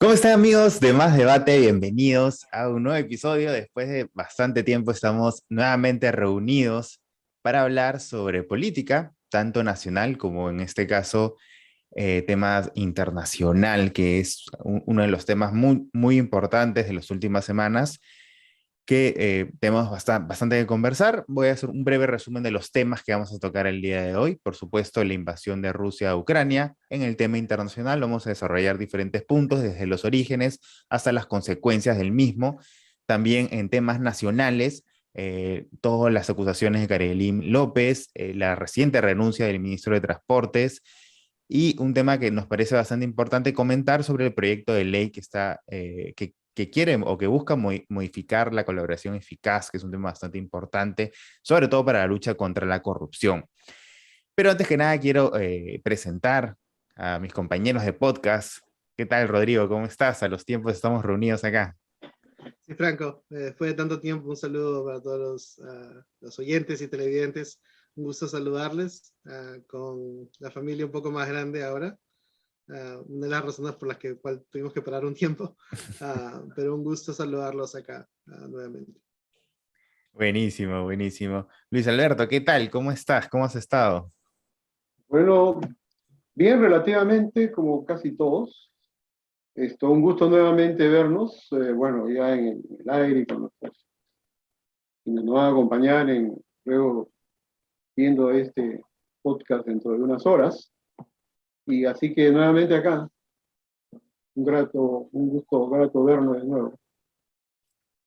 ¿Cómo están amigos de Más Debate? Bienvenidos a un nuevo episodio. Después de bastante tiempo estamos nuevamente reunidos para hablar sobre política, tanto nacional como en este caso temas internacional, que es uno de los temas muy importantes de las últimas semanas que tenemos bastante que conversar. Voy a hacer un breve resumen de los temas que vamos a tocar el día de hoy. Por supuesto, la invasión de Rusia a Ucrania. En el tema internacional vamos a desarrollar diferentes puntos, desde los orígenes hasta las consecuencias del mismo. También en temas nacionales, todas las acusaciones de Karelin López, la reciente renuncia del ministro de Transportes, y un tema que nos parece bastante importante comentar sobre el proyecto de ley que quiere o que busca modificar la colaboración eficaz, que es un tema bastante importante, sobre todo para la lucha contra la corrupción. Pero antes que nada quiero presentar a mis compañeros de podcast. ¿Qué tal, Rodrigo? ¿Cómo estás? A los tiempos estamos reunidos acá. Sí, Franco, después de tanto tiempo, un saludo para todos los oyentes y televidentes. Un gusto saludarles con la familia un poco más grande ahora. Una de las razones por las que tuvimos que parar un tiempo, pero un gusto saludarlos acá nuevamente. Buenísimo, buenísimo. Luis Alberto, ¿qué tal? ¿Cómo estás? ¿Cómo has estado? Bueno, bien relativamente, como casi todos. Un gusto nuevamente vernos, bueno, ya en el aire, con nuestros, quienes nos van a acompañar luego viendo este podcast dentro de unas horas. Y así que nuevamente acá, un gusto grato vernos de nuevo.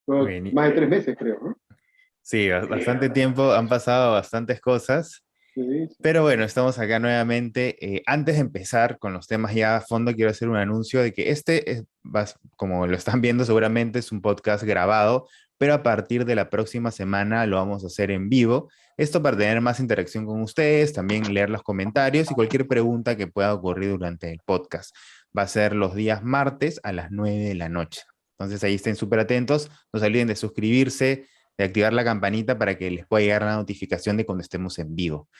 Buenísimo. Más de 3 meses, creo, ¿no? Sí, bastante tiempo, han pasado bastantes cosas. Sí, sí. Pero bueno, estamos acá nuevamente. Antes de empezar con los temas ya a fondo, quiero hacer un anuncio de que como lo están viendo seguramente, es un podcast grabado, pero a partir de la próxima semana lo vamos a hacer en vivo. Esto para tener más interacción con ustedes, también leer los comentarios y cualquier pregunta que pueda ocurrir durante el podcast. Va a ser los días martes a las 9 de la noche. Entonces ahí estén súper atentos. No se olviden de suscribirse, de activar la campanita para que les pueda llegar la notificación de cuando estemos en vivo.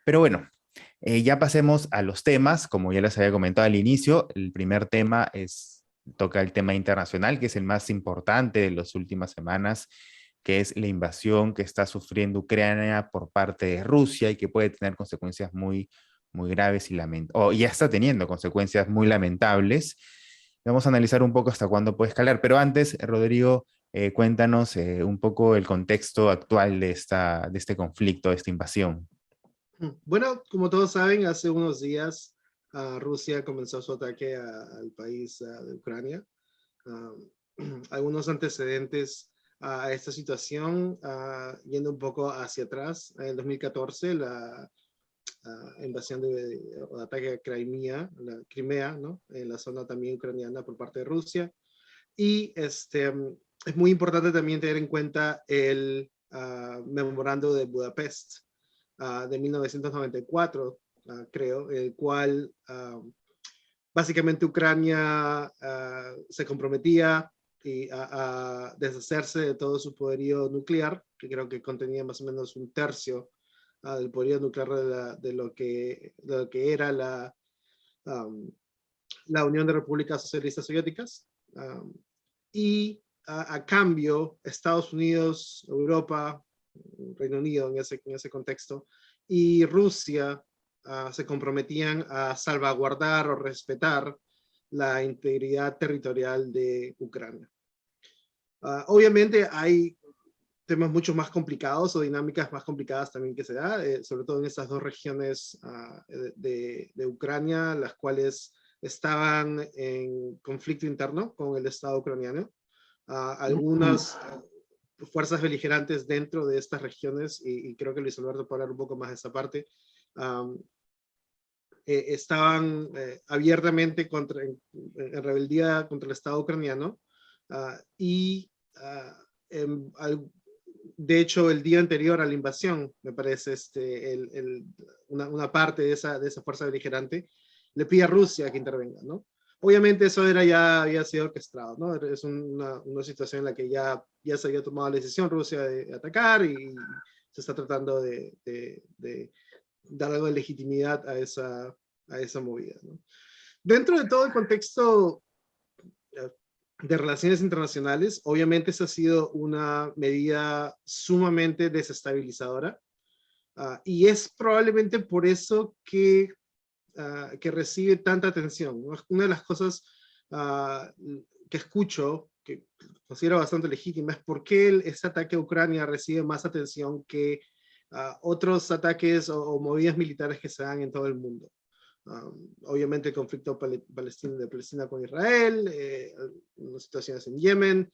Pero bueno, ya pasemos a los temas. Como ya les había comentado al inicio, el primer tema toca el tema internacional, que es el más importante de las últimas semanas, que es la invasión que está sufriendo Ucrania por parte de Rusia y que puede tener consecuencias muy graves o ya está teniendo consecuencias muy lamentables. Vamos a analizar un poco hasta cuándo puede escalar, pero antes, Rodrigo, cuéntanos un poco el contexto actual de este conflicto, de esta invasión. Bueno, como todos saben, hace unos días Rusia comenzó su ataque al país de Ucrania. Algunos antecedentes a esta situación, yendo un poco hacia atrás. En 2014, la invasión o ataque a Crimea, ¿no? En la zona también ucraniana por parte de Rusia. Y es muy importante también tener en cuenta el memorando de Budapest de 1994, creo, el cual básicamente Ucrania se comprometía a deshacerse de todo su poderío nuclear, que creo que contenía más o menos un tercio del poderío nuclear de lo que era la Unión de Repúblicas Socialistas Soviéticas. Y a cambio, Estados Unidos, Europa, Reino Unido en ese contexto, y Rusia se comprometían a salvaguardar o respetar la integridad territorial de Ucrania. Obviamente hay temas mucho más complicados o dinámicas más complicadas también que se da, sobre todo en estas dos regiones de Ucrania, las cuales estaban en conflicto interno con el Estado ucraniano. Algunas fuerzas beligerantes dentro de estas regiones, y creo que Luis Alberto puede hablar un poco más de esa parte, estaban abiertamente en rebeldía contra el Estado ucraniano, y de hecho el día anterior a la invasión, me parece, una parte de esa fuerza beligerante le pide a Rusia que intervenga, ¿no? Obviamente eso había sido orquestado, ¿no? Es una situación en la que ya se había tomado la decisión Rusia de atacar y se está tratando de dar algo de legitimidad a esa movida, ¿no? Dentro de todo el contexto de relaciones internacionales. Obviamente esa ha sido una medida sumamente desestabilizadora, y es probablemente por eso que recibe tanta atención, ¿no? Una de las cosas que escucho, que considero bastante legítima, es por qué este ataque a Ucrania recibe más atención que otros ataques o movidas militares que se dan en todo el mundo. Obviamente el conflicto de Palestina con Israel, las situaciones en Yemen,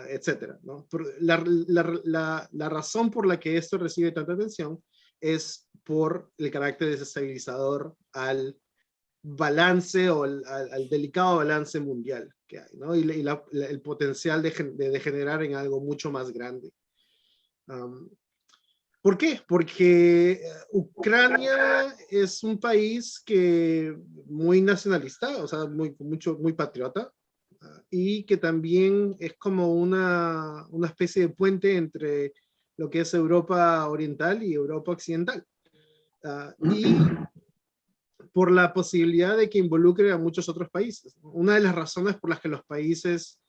etcétera, ¿no? La razón por la que esto recibe tanta atención es por el carácter desestabilizador al balance o al delicado balance mundial que hay, ¿no? El potencial de degenerar en algo mucho más grande. ¿Por qué? Porque Ucrania es un país que muy nacionalista, o sea, muy patriota, y que también es como una especie de puente entre lo que es Europa Oriental y Europa Occidental. Y por la posibilidad de que involucre a muchos otros países. Una de las razones por las que los países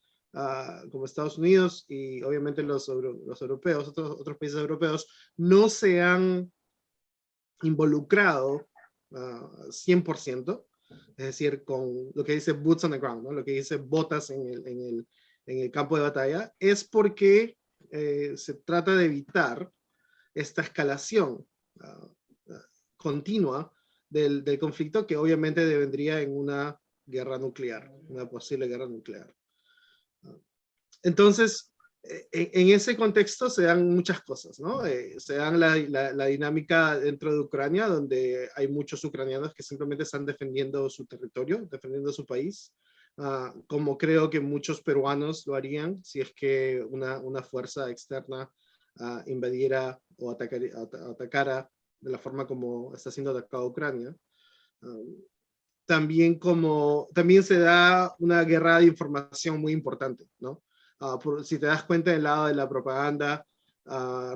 como Estados Unidos y obviamente los europeos, otros países europeos, no se han involucrado 100%, es decir, con lo que dice boots on the ground, ¿no? Lo que dice botas en el campo de batalla, es porque se trata de evitar esta escalación continua del conflicto, que obviamente devendría en una guerra nuclear, una posible guerra nuclear. Entonces, en ese contexto se dan muchas cosas, ¿no? Se dan la dinámica dentro de Ucrania, donde hay muchos ucranianos que simplemente están defendiendo su territorio, defendiendo su país, como creo que muchos peruanos lo harían si es que una fuerza externa invadiera o atacara de la forma como está siendo atacada Ucrania. También se da una guerra de información muy importante, ¿no? Si te das cuenta del lado de la propaganda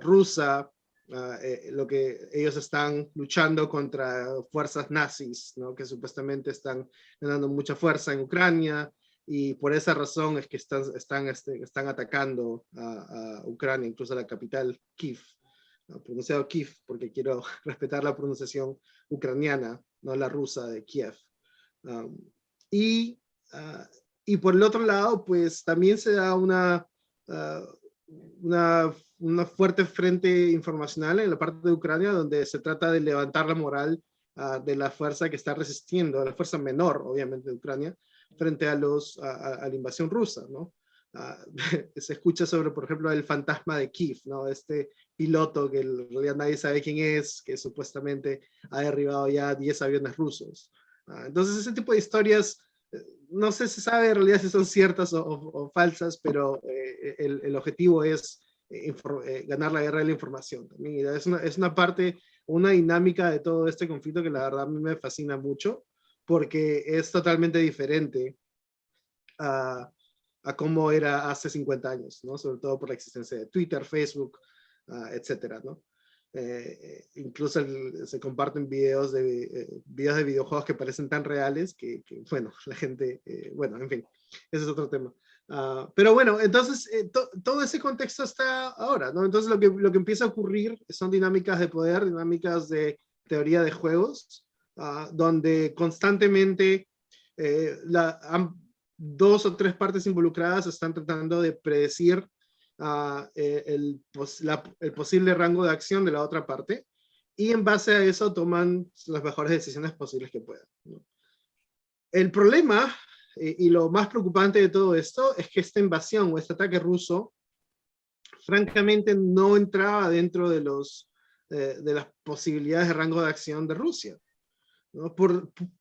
rusa, lo que ellos están luchando contra fuerzas nazis, ¿no? Que supuestamente están ganando mucha fuerza en Ucrania, y por esa razón es que están atacando a Ucrania, incluso a la capital, Kiev. Pronunciado Kiev porque quiero respetar la pronunciación ucraniana, no la rusa de Kiev. Um, y, y por el otro lado, pues también se da una fuerte frente informacional en la parte de Ucrania, donde se trata de levantar la moral de la fuerza que está resistiendo, la fuerza menor, obviamente, de Ucrania, frente a la invasión rusa, ¿no? Se escucha sobre, por ejemplo, el fantasma de Kiev, ¿no? Este piloto que en realidad nadie sabe quién es, que supuestamente ha derribado ya 10 aviones rusos. Entonces ese tipo de historias, no sé si se sabe en realidad si son ciertas o falsas, pero el objetivo es ganar la guerra de la información también. Es una parte, una dinámica de todo este conflicto que la verdad a mí me fascina mucho, porque es totalmente diferente a cómo era hace 50 años, ¿no? Sobre todo por la existencia de Twitter, Facebook, etcétera, ¿no? Incluso se comparten videos de videojuegos que parecen tan reales bueno, la gente, bueno, en fin, ese es otro tema. Pero bueno, entonces todo ese contexto está ahora, ¿no? Entonces lo que empieza a ocurrir son dinámicas de poder, dinámicas de teoría de juegos, donde constantemente dos o tres partes involucradas están tratando de predecir el posible rango de acción de la otra parte, y en base a eso toman las mejores decisiones posibles que puedan, ¿no? El problema y lo más preocupante de todo esto es que esta invasión o este ataque ruso francamente no entraba dentro de las posibilidades de rango de acción de Rusia, ¿no?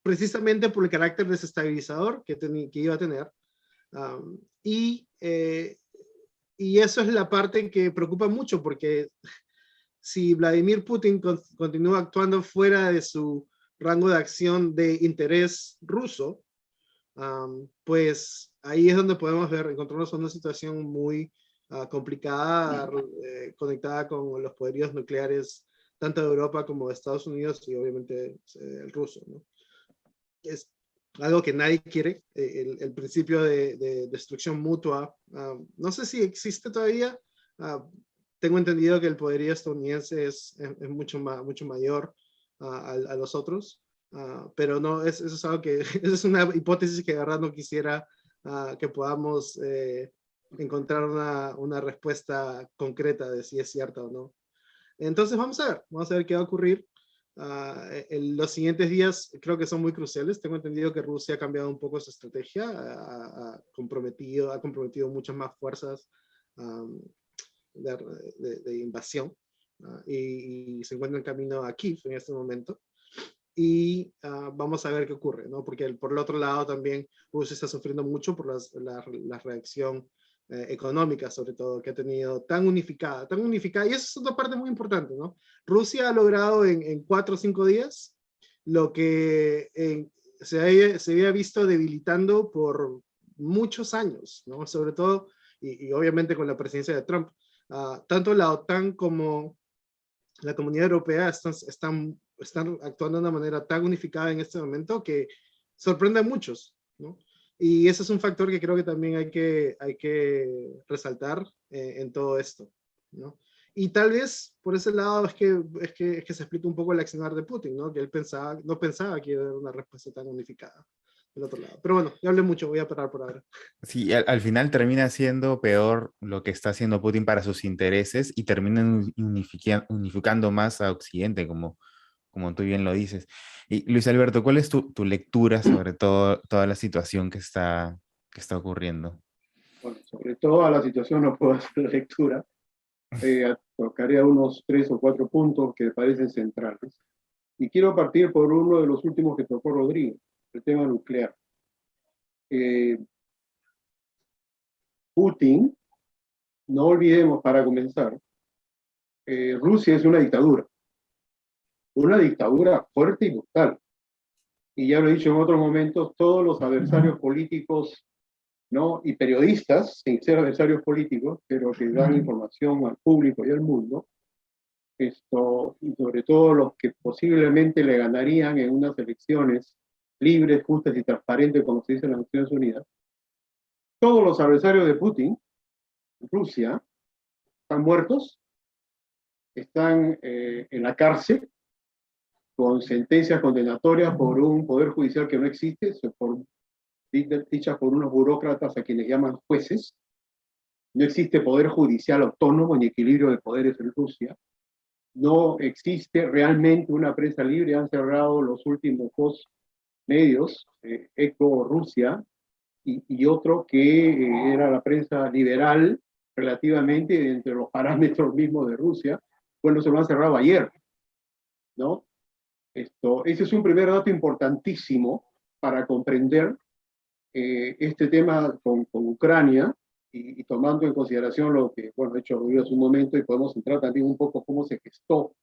Precisamente por el carácter desestabilizador que iba a tener. Y eso es la parte que preocupa mucho, porque si Vladimir Putin continúa actuando fuera de su rango de acción de interés ruso, pues ahí es donde podemos encontrarnos en una situación muy complicada, conectada con los poderíos nucleares tanto de Europa como de Estados Unidos y obviamente el ruso, ¿no? algo que nadie quiere, el principio de destrucción mutua. No sé si existe todavía. Tengo entendido que el poderío estadounidense es mucho mayor a los otros, pero no, eso es algo que, eso es una hipótesis que de verdad no quisiera que podamos encontrar una respuesta concreta de si es cierta o no. Entonces vamos a ver qué va a ocurrir. En los siguientes días creo que son muy cruciales. Tengo entendido que Rusia ha cambiado un poco su estrategia, ha comprometido muchas más fuerzas um, de invasión y se encuentra en camino a Kiev en este momento. Y vamos a ver qué ocurre, ¿no? Porque por el otro lado también Rusia está sufriendo mucho por la reacción económica, sobre todo, que ha tenido tan unificada, y eso es otra parte muy importante, ¿no? Rusia ha logrado en 4 o 5 días lo que se había visto debilitando por muchos años, ¿no? Sobre todo, y obviamente con la presidencia de Trump, tanto la OTAN como la comunidad europea están actuando de una manera tan unificada en este momento que sorprende a muchos, ¿no? Y ese es un factor que creo que también hay que resaltar en todo esto, ¿no? Y tal vez por ese lado es que se explica un poco el accionar de Putin, ¿no? Que él no pensaba que iba a haber una respuesta tan unificada del otro lado. Pero bueno, ya hablé mucho, voy a parar por ahora. Sí, al final termina siendo peor lo que está haciendo Putin para sus intereses y terminan unificando más a Occidente, como tú bien lo dices. Y Luis Alberto, ¿cuál es tu lectura sobre toda la situación que está ocurriendo? Bueno, sobre toda la situación no puedo hacer la lectura. Tocaré unos 3 o 4 puntos que me parecen centrales. Y quiero partir por uno de los últimos que tocó Rodrigo, el tema nuclear. Eh, Putin, no olvidemos para comenzar, Rusia es una dictadura fuerte y brutal. Y ya lo he dicho en otros momentos, todos los adversarios políticos, ¿no? Y periodistas, sin ser adversarios políticos, pero que dan información al público y al mundo, y sobre todo los que posiblemente le ganarían en unas elecciones libres, justas y transparentes, como se dice en las Naciones Unidas, todos los adversarios de Putin, Rusia, están muertos, están en la cárcel, con sentencias condenatorias por un poder judicial que no existe, dichas por unos burócratas a quienes llaman jueces. No existe poder judicial autónomo ni equilibrio de poderes en Rusia. No existe realmente una prensa libre. Han cerrado los últimos 2 medios, Eco Rusia y otro que era la prensa liberal relativamente entre los parámetros mismos de Rusia. Bueno, se lo han cerrado ayer, ¿no? Ese es un primer dato importantísimo para comprender este tema con Ucrania y tomando en consideración lo que, bueno, he hecho Rubio hace un momento, y podemos entrar también un poco cómo se gestó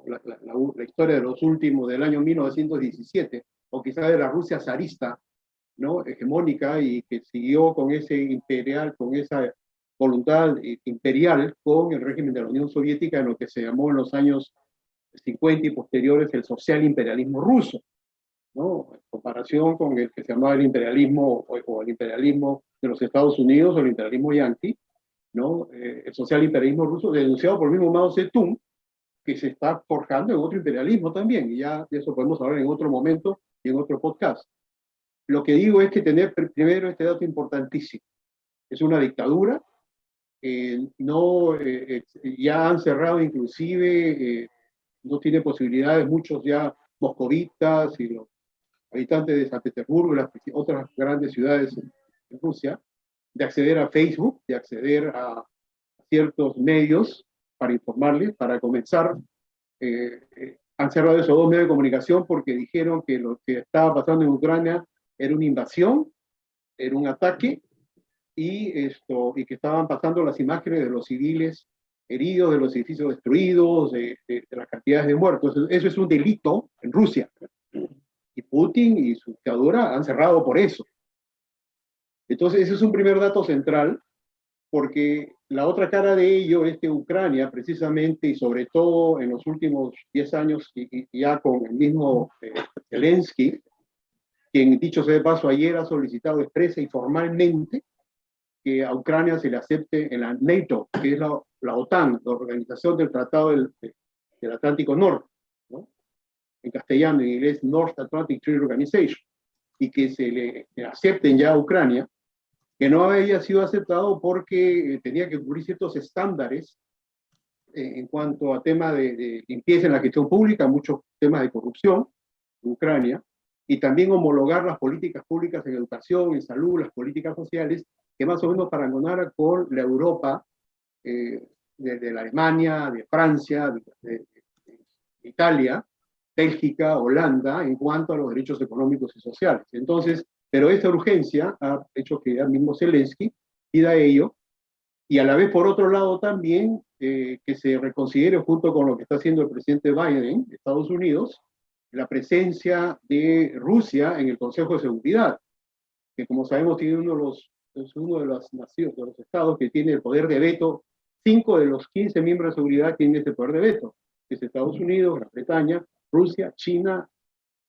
la historia de los últimos del año 1917, o quizá de la Rusia zarista, ¿no? Hegemónica, y que siguió con esa voluntad imperial con el régimen de la Unión Soviética, en lo que se llamó en los años 50 y posteriores el social imperialismo ruso, ¿no? En comparación con el que se llamaba el imperialismo o el imperialismo de los Estados Unidos o el imperialismo yanqui, ¿no? El social imperialismo ruso denunciado por el mismo Mao Zedong, que se está forjando en otro imperialismo también, y ya de eso podemos hablar en otro momento y en otro podcast. Lo que digo es que tener primero este dato importantísimo. Es una dictadura, no, ya han cerrado inclusive, no tiene posibilidades muchos ya moscovitas y los habitantes de San Petersburgo y las otras grandes ciudades en Rusia, de acceder a Facebook, de acceder a ciertos medios para informarles, para comenzar. Han cerrado esos 2 medios de comunicación porque dijeron que lo que estaba pasando en Ucrania era una invasión, era un ataque, y que estaban pasando las imágenes de los civiles heridos, de los edificios destruidos, de las cantidades de muertos. Eso es un delito en Rusia. Y Putin y su dictadura han cerrado por eso. Entonces, ese es un primer dato central, porque la otra cara de ello es que Ucrania, precisamente, y sobre todo en los últimos 10 años, y ya con el mismo Zelensky, quien, dicho sea de paso, ayer ha solicitado expresa y formalmente que a Ucrania se le acepte en la NATO, que es la OTAN, la Organización del Tratado del Atlántico Norte, ¿no? En castellano, en inglés, North Atlantic Treaty Organization, y que se le acepten ya a Ucrania, que no había sido aceptado porque tenía que cumplir ciertos estándares en cuanto a temas de limpieza en la gestión pública, muchos temas de corrupción en Ucrania, y también homologar las políticas públicas en educación, en salud, las políticas sociales, que más o menos parangonara con la Europa de la Alemania, de Francia, de Italia, Bélgica, Holanda, en cuanto a los derechos económicos y sociales. Entonces, pero esta urgencia ha hecho que el mismo Zelensky pida ello, y a la vez, por otro lado, también que se reconsidere, junto con lo que está haciendo el presidente Biden de Estados Unidos, la presencia de Rusia en el Consejo de Seguridad, que como sabemos tiene es uno de las naciones, de los estados que tiene el poder de veto. 5 de los 15 miembros de seguridad tienen este poder de veto, que es Estados Unidos, Gran Bretaña, Rusia, China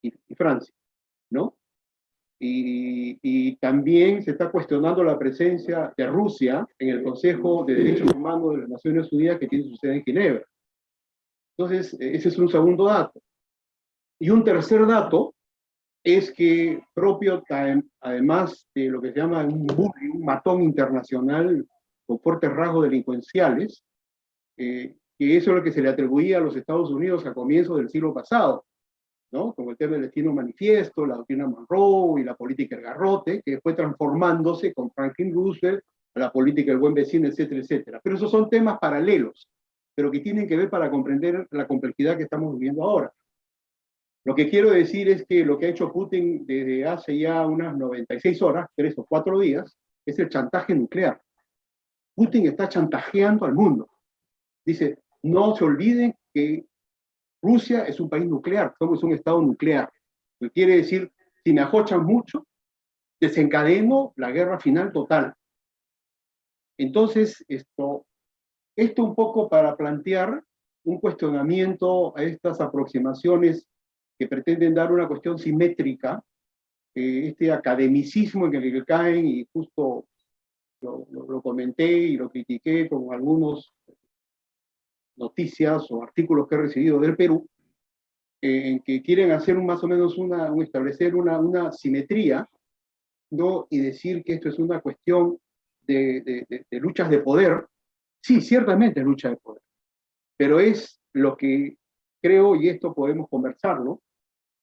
y Francia, ¿no? Y también se está cuestionando la presencia de Rusia en el Consejo de Derechos Humanos de las Naciones Unidas, que tiene su sede en Ginebra. Entonces, ese es un segundo dato. Y un tercer dato es que propio, además de lo que se llama un bullying, un matón internacional con fuertes rasgos delincuenciales, que eso es lo que se le atribuía a los Estados Unidos a comienzos del siglo pasado, ¿no? Como el tema del destino manifiesto, la doctrina Monroe y la política del garrote, que fue transformándose con Franklin Roosevelt a la política del buen vecino, etcétera, etcétera. Pero esos son temas paralelos, pero que tienen que ver para comprender la complejidad que estamos viviendo ahora. Lo que quiero decir es que lo que ha hecho Putin desde hace ya unas 96 horas, 3 o 4 días, es el chantaje nuclear. Putin está chantajeando al mundo. Dice, no se olviden que Rusia es un país nuclear, somos un estado nuclear. Lo que quiere decir, si me ajochan mucho, desencadeno la guerra final total. Entonces, esto un poco para plantear un cuestionamiento a estas aproximaciones que pretenden dar una cuestión simétrica, este academicismo en el que caen, y justo lo comenté y lo critiqué con algunas noticias o artículos que he recibido del Perú, en que quieren hacer más o menos establecer una simetría, ¿no? Y decir que esto es una cuestión de luchas de poder. Sí, ciertamente es lucha de poder, pero es lo que creo, y esto podemos conversarlo,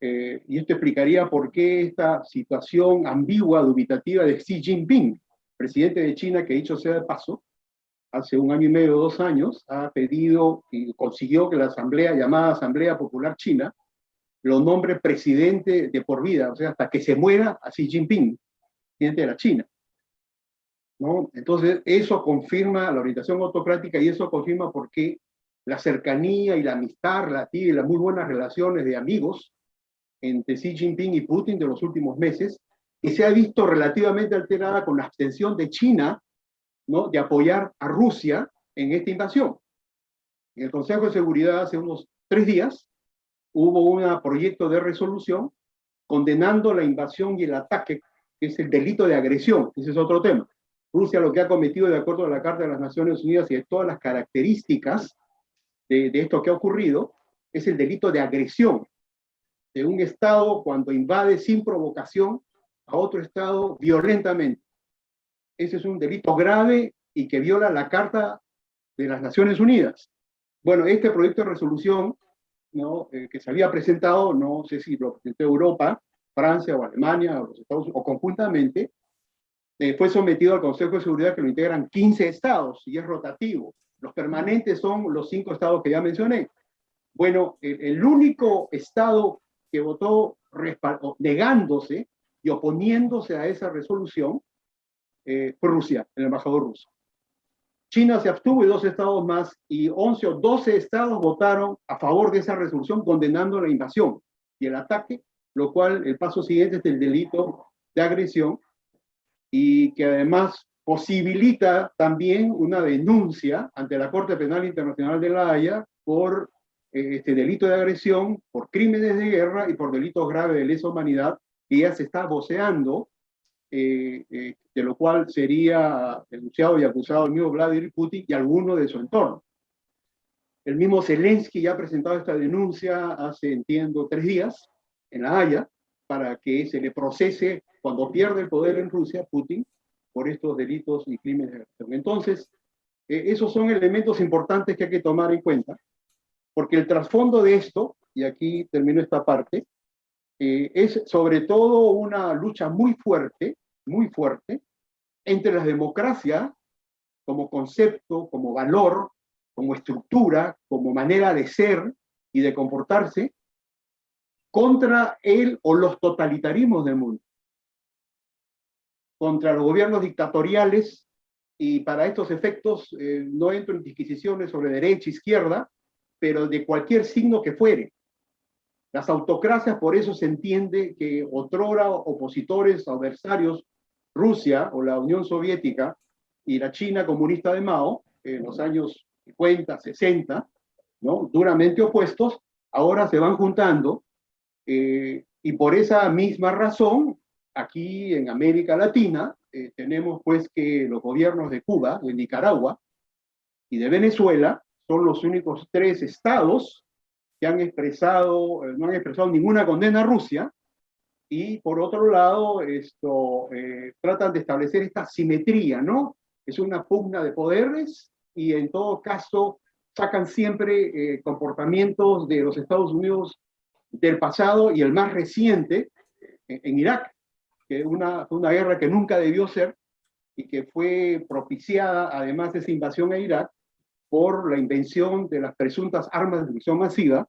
y esto explicaría por qué esta situación ambigua, dubitativa de Xi Jinping, presidente de China, que dicho sea de paso, hace 1 año y medio, 2 años, ha pedido y consiguió que la asamblea, llamada Asamblea Popular China, lo nombre presidente de por vida, o sea, hasta que se muera a Xi Jinping, presidente de la China, ¿no? Entonces, eso confirma la orientación autocrática, y eso confirma por qué la cercanía y la amistad relativa y las muy buenas relaciones de amigos entre Xi Jinping y Putin de los últimos meses, que se ha visto relativamente alterada con la abstención de China, ¿no?, de apoyar a Rusia en esta invasión. En el Consejo de Seguridad hace unos 3 días hubo un proyecto de resolución condenando la invasión y el ataque, que es el delito de agresión. Ese es otro tema. Rusia lo que ha cometido, de acuerdo a la Carta de las Naciones Unidas y de todas las características de esto que ha ocurrido, es el delito de agresión de un Estado cuando invade sin provocación a otro Estado violentamente. Ese es un delito grave y que viola la Carta de las Naciones Unidas. Bueno, este proyecto de resolución, ¿no?, que se había presentado, no sé si lo presentó Europa, Francia o Alemania o los Estados Unidos, o conjuntamente, fue sometido al Consejo de Seguridad, que lo integran 15 estados y es rotativo. Los permanentes son los 5 estados que ya mencioné. Bueno, el único estado que votó negándose y oponiéndose a esa resolución fue Rusia, el embajador ruso. China se abstuvo y 2 estados más, y 11 o 12 estados votaron a favor de esa resolución condenando la invasión y el ataque, lo cual el paso siguiente es el delito de agresión, y que además posibilita también una denuncia ante la Corte Penal Internacional de La Haya por este delito de agresión, por crímenes de guerra y por delitos graves de lesa humanidad, que ya se está voceando, de lo cual sería denunciado y acusado el mismo Vladimir Putin y alguno de su entorno. El mismo Zelensky ya ha presentado esta denuncia hace, entiendo, 3 días en La Haya para que se le procese cuando pierde el poder en Rusia, Putin, por estos delitos y crímenes de agresión. Entonces, esos son elementos importantes que hay que tomar en cuenta, porque el trasfondo de esto, y aquí termino esta parte, es sobre todo una lucha muy fuerte, entre las democracias como concepto, como valor, como estructura, como manera de ser y de comportarse, contra él o los totalitarismos del mundo, contra los gobiernos dictatoriales, y para estos efectos no entro en disquisiciones sobre derecha, izquierda, pero de cualquier signo que fuere. Las autocracias, por eso se entiende que otrora opositores, adversarios, Rusia o la Unión Soviética y la China comunista de Mao, en los años 50, 60, ¿no?, duramente opuestos, ahora se van juntando, y por esa misma razón, aquí en América Latina, tenemos pues que los gobiernos de Cuba, de Nicaragua y de Venezuela son los únicos 3 estados que han expresado, no han expresado ninguna condena a Rusia, y por otro lado, tratan de establecer esta simetría, ¿no? Es una pugna de poderes, y en todo caso sacan siempre comportamientos de los Estados Unidos del pasado, y el más reciente en Irak, que fue una guerra que nunca debió ser, y que fue propiciada, además de esa invasión a Irak, por la invención de las presuntas armas de destrucción masiva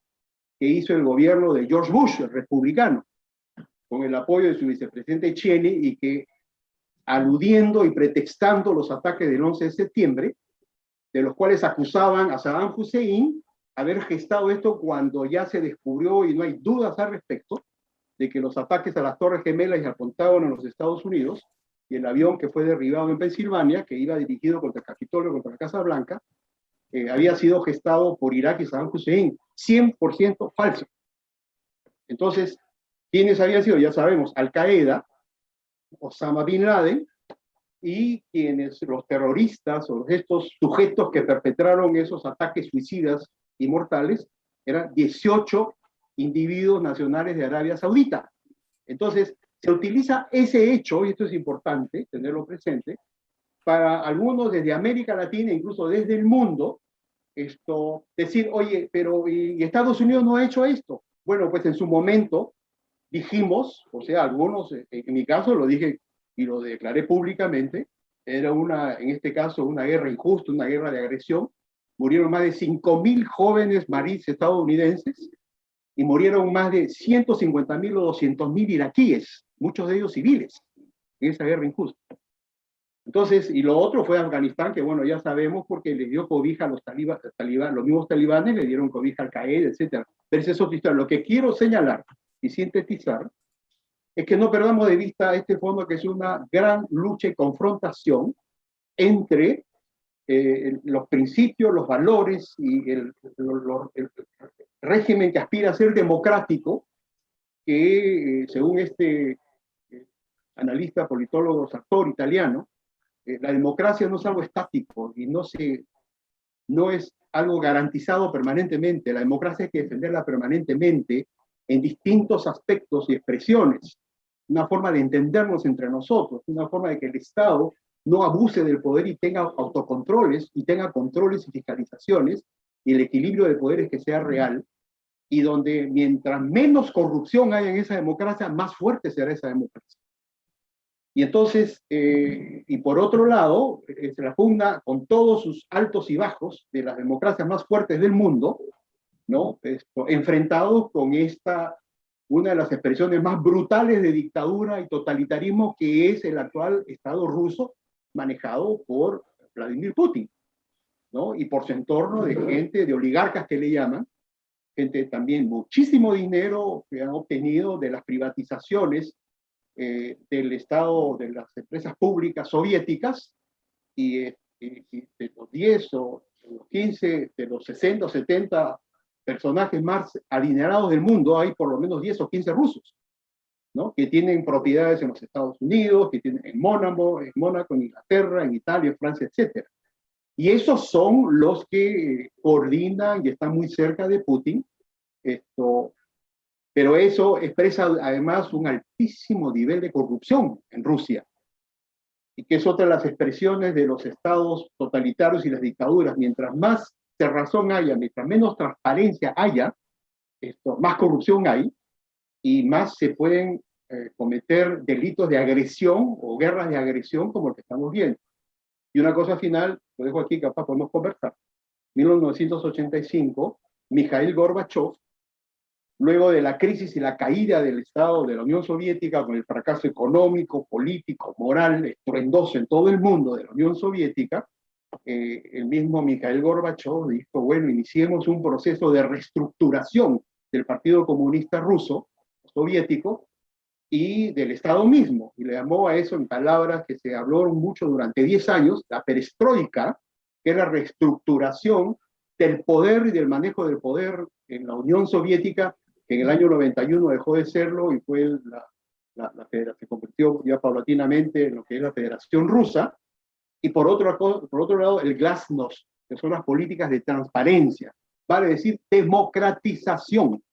que hizo el gobierno de George Bush, el republicano, con el apoyo de su vicepresidente Cheney, y que, aludiendo y pretextando los ataques del 11 de septiembre, de los cuales acusaban a Saddam Hussein haber gestado esto cuando ya se descubrió, y no hay dudas al respecto, de que los ataques a las Torres Gemelas y al Pentágono en los Estados Unidos, y el avión que fue derribado en Pensilvania, que iba dirigido contra el Capitolio, contra la Casa Blanca, había sido gestado por Irak y Saddam Hussein. 100% falso. Entonces, ¿quiénes habían sido? Ya sabemos, Al-Qaeda, Osama Bin Laden, y quienes, los terroristas o estos sujetos que perpetraron esos ataques suicidas y mortales, eran 18 individuos nacionales de Arabia Saudita. Entonces, se utiliza ese hecho, y esto es importante tenerlo presente, para algunos desde América Latina, incluso desde el mundo, decir, oye, pero ¿y Estados Unidos no ha hecho esto? Bueno, pues en su momento dijimos, o sea, algunos, en mi caso lo dije y lo declaré públicamente, era en este caso, una guerra injusta, una guerra de agresión. Murieron más de 5.000 jóvenes marines estadounidenses, y murieron más de 150.000 o 200.000 iraquíes, muchos de ellos civiles, en esa guerra injusta. Entonces, y lo otro fue Afganistán, que bueno, ya sabemos, porque le dio cobija a los talibán, los mismos talibanes le dieron cobija al Qaeda, etc. Pero esa es otra historia. Lo que quiero señalar y sintetizar es que no perdamos de vista este fondo, que es una gran lucha y confrontación entre los principios, los valores y el régimen que aspira a ser democrático, que según este analista, politólogo, actor italiano, la democracia no es algo estático y no es algo garantizado permanentemente. La democracia hay que defenderla permanentemente en distintos aspectos y expresiones. Una forma de entendernos entre nosotros, una forma de que el Estado no abuse del poder y tenga autocontroles, y tenga controles y fiscalizaciones, y el equilibrio de poderes que sea real, y donde mientras menos corrupción haya en esa democracia, más fuerte será esa democracia. Y entonces, y por otro lado, se la pugna con todos sus altos y bajos de las democracias más fuertes del mundo, ¿no? Enfrentados con una de las expresiones más brutales de dictadura y totalitarismo, que es el actual Estado ruso, manejado por Vladimir Putin, ¿no? Y por su entorno de gente, de oligarcas que le llaman, gente también muchísimo dinero que han obtenido de las privatizaciones del Estado, de las empresas públicas soviéticas, y de los 10 o los 15, de los 60 o 70 personajes más adinerados del mundo, hay por lo menos 10 o 15 rusos. ¿no? Que tienen propiedades en los Estados Unidos, que tienen en Mónaco, en Inglaterra, en Italia, en Francia, etc. Y esos son los que coordinan y están muy cerca de Putin. Pero eso expresa además un altísimo nivel de corrupción en Rusia, y que es otra de las expresiones de los estados totalitarios y las dictaduras. Mientras más cerrazón haya, mientras menos transparencia haya, más corrupción hay, y más se pueden cometer delitos de agresión o guerras de agresión como el que estamos viendo. Y una cosa final, lo dejo aquí, capaz podemos conversar. 1985, Mikhail Gorbachev, luego de la crisis y la caída del Estado de la Unión Soviética, con el fracaso económico, político, moral, estruendoso en todo el mundo de la Unión Soviética, el mismo Mikhail Gorbachev dijo, bueno, iniciemos un proceso de reestructuración del Partido Comunista Ruso, soviético, y del Estado mismo, y le llamó a eso en palabras que se habló mucho durante 10 años, la perestroika, que es la reestructuración del poder y del manejo del poder en la Unión Soviética, que en el año 91 dejó de serlo y fue se convirtió ya paulatinamente en lo que es la Federación Rusa. Y por otro lado, el glasnost, que son las políticas de transparencia, vale decir democratización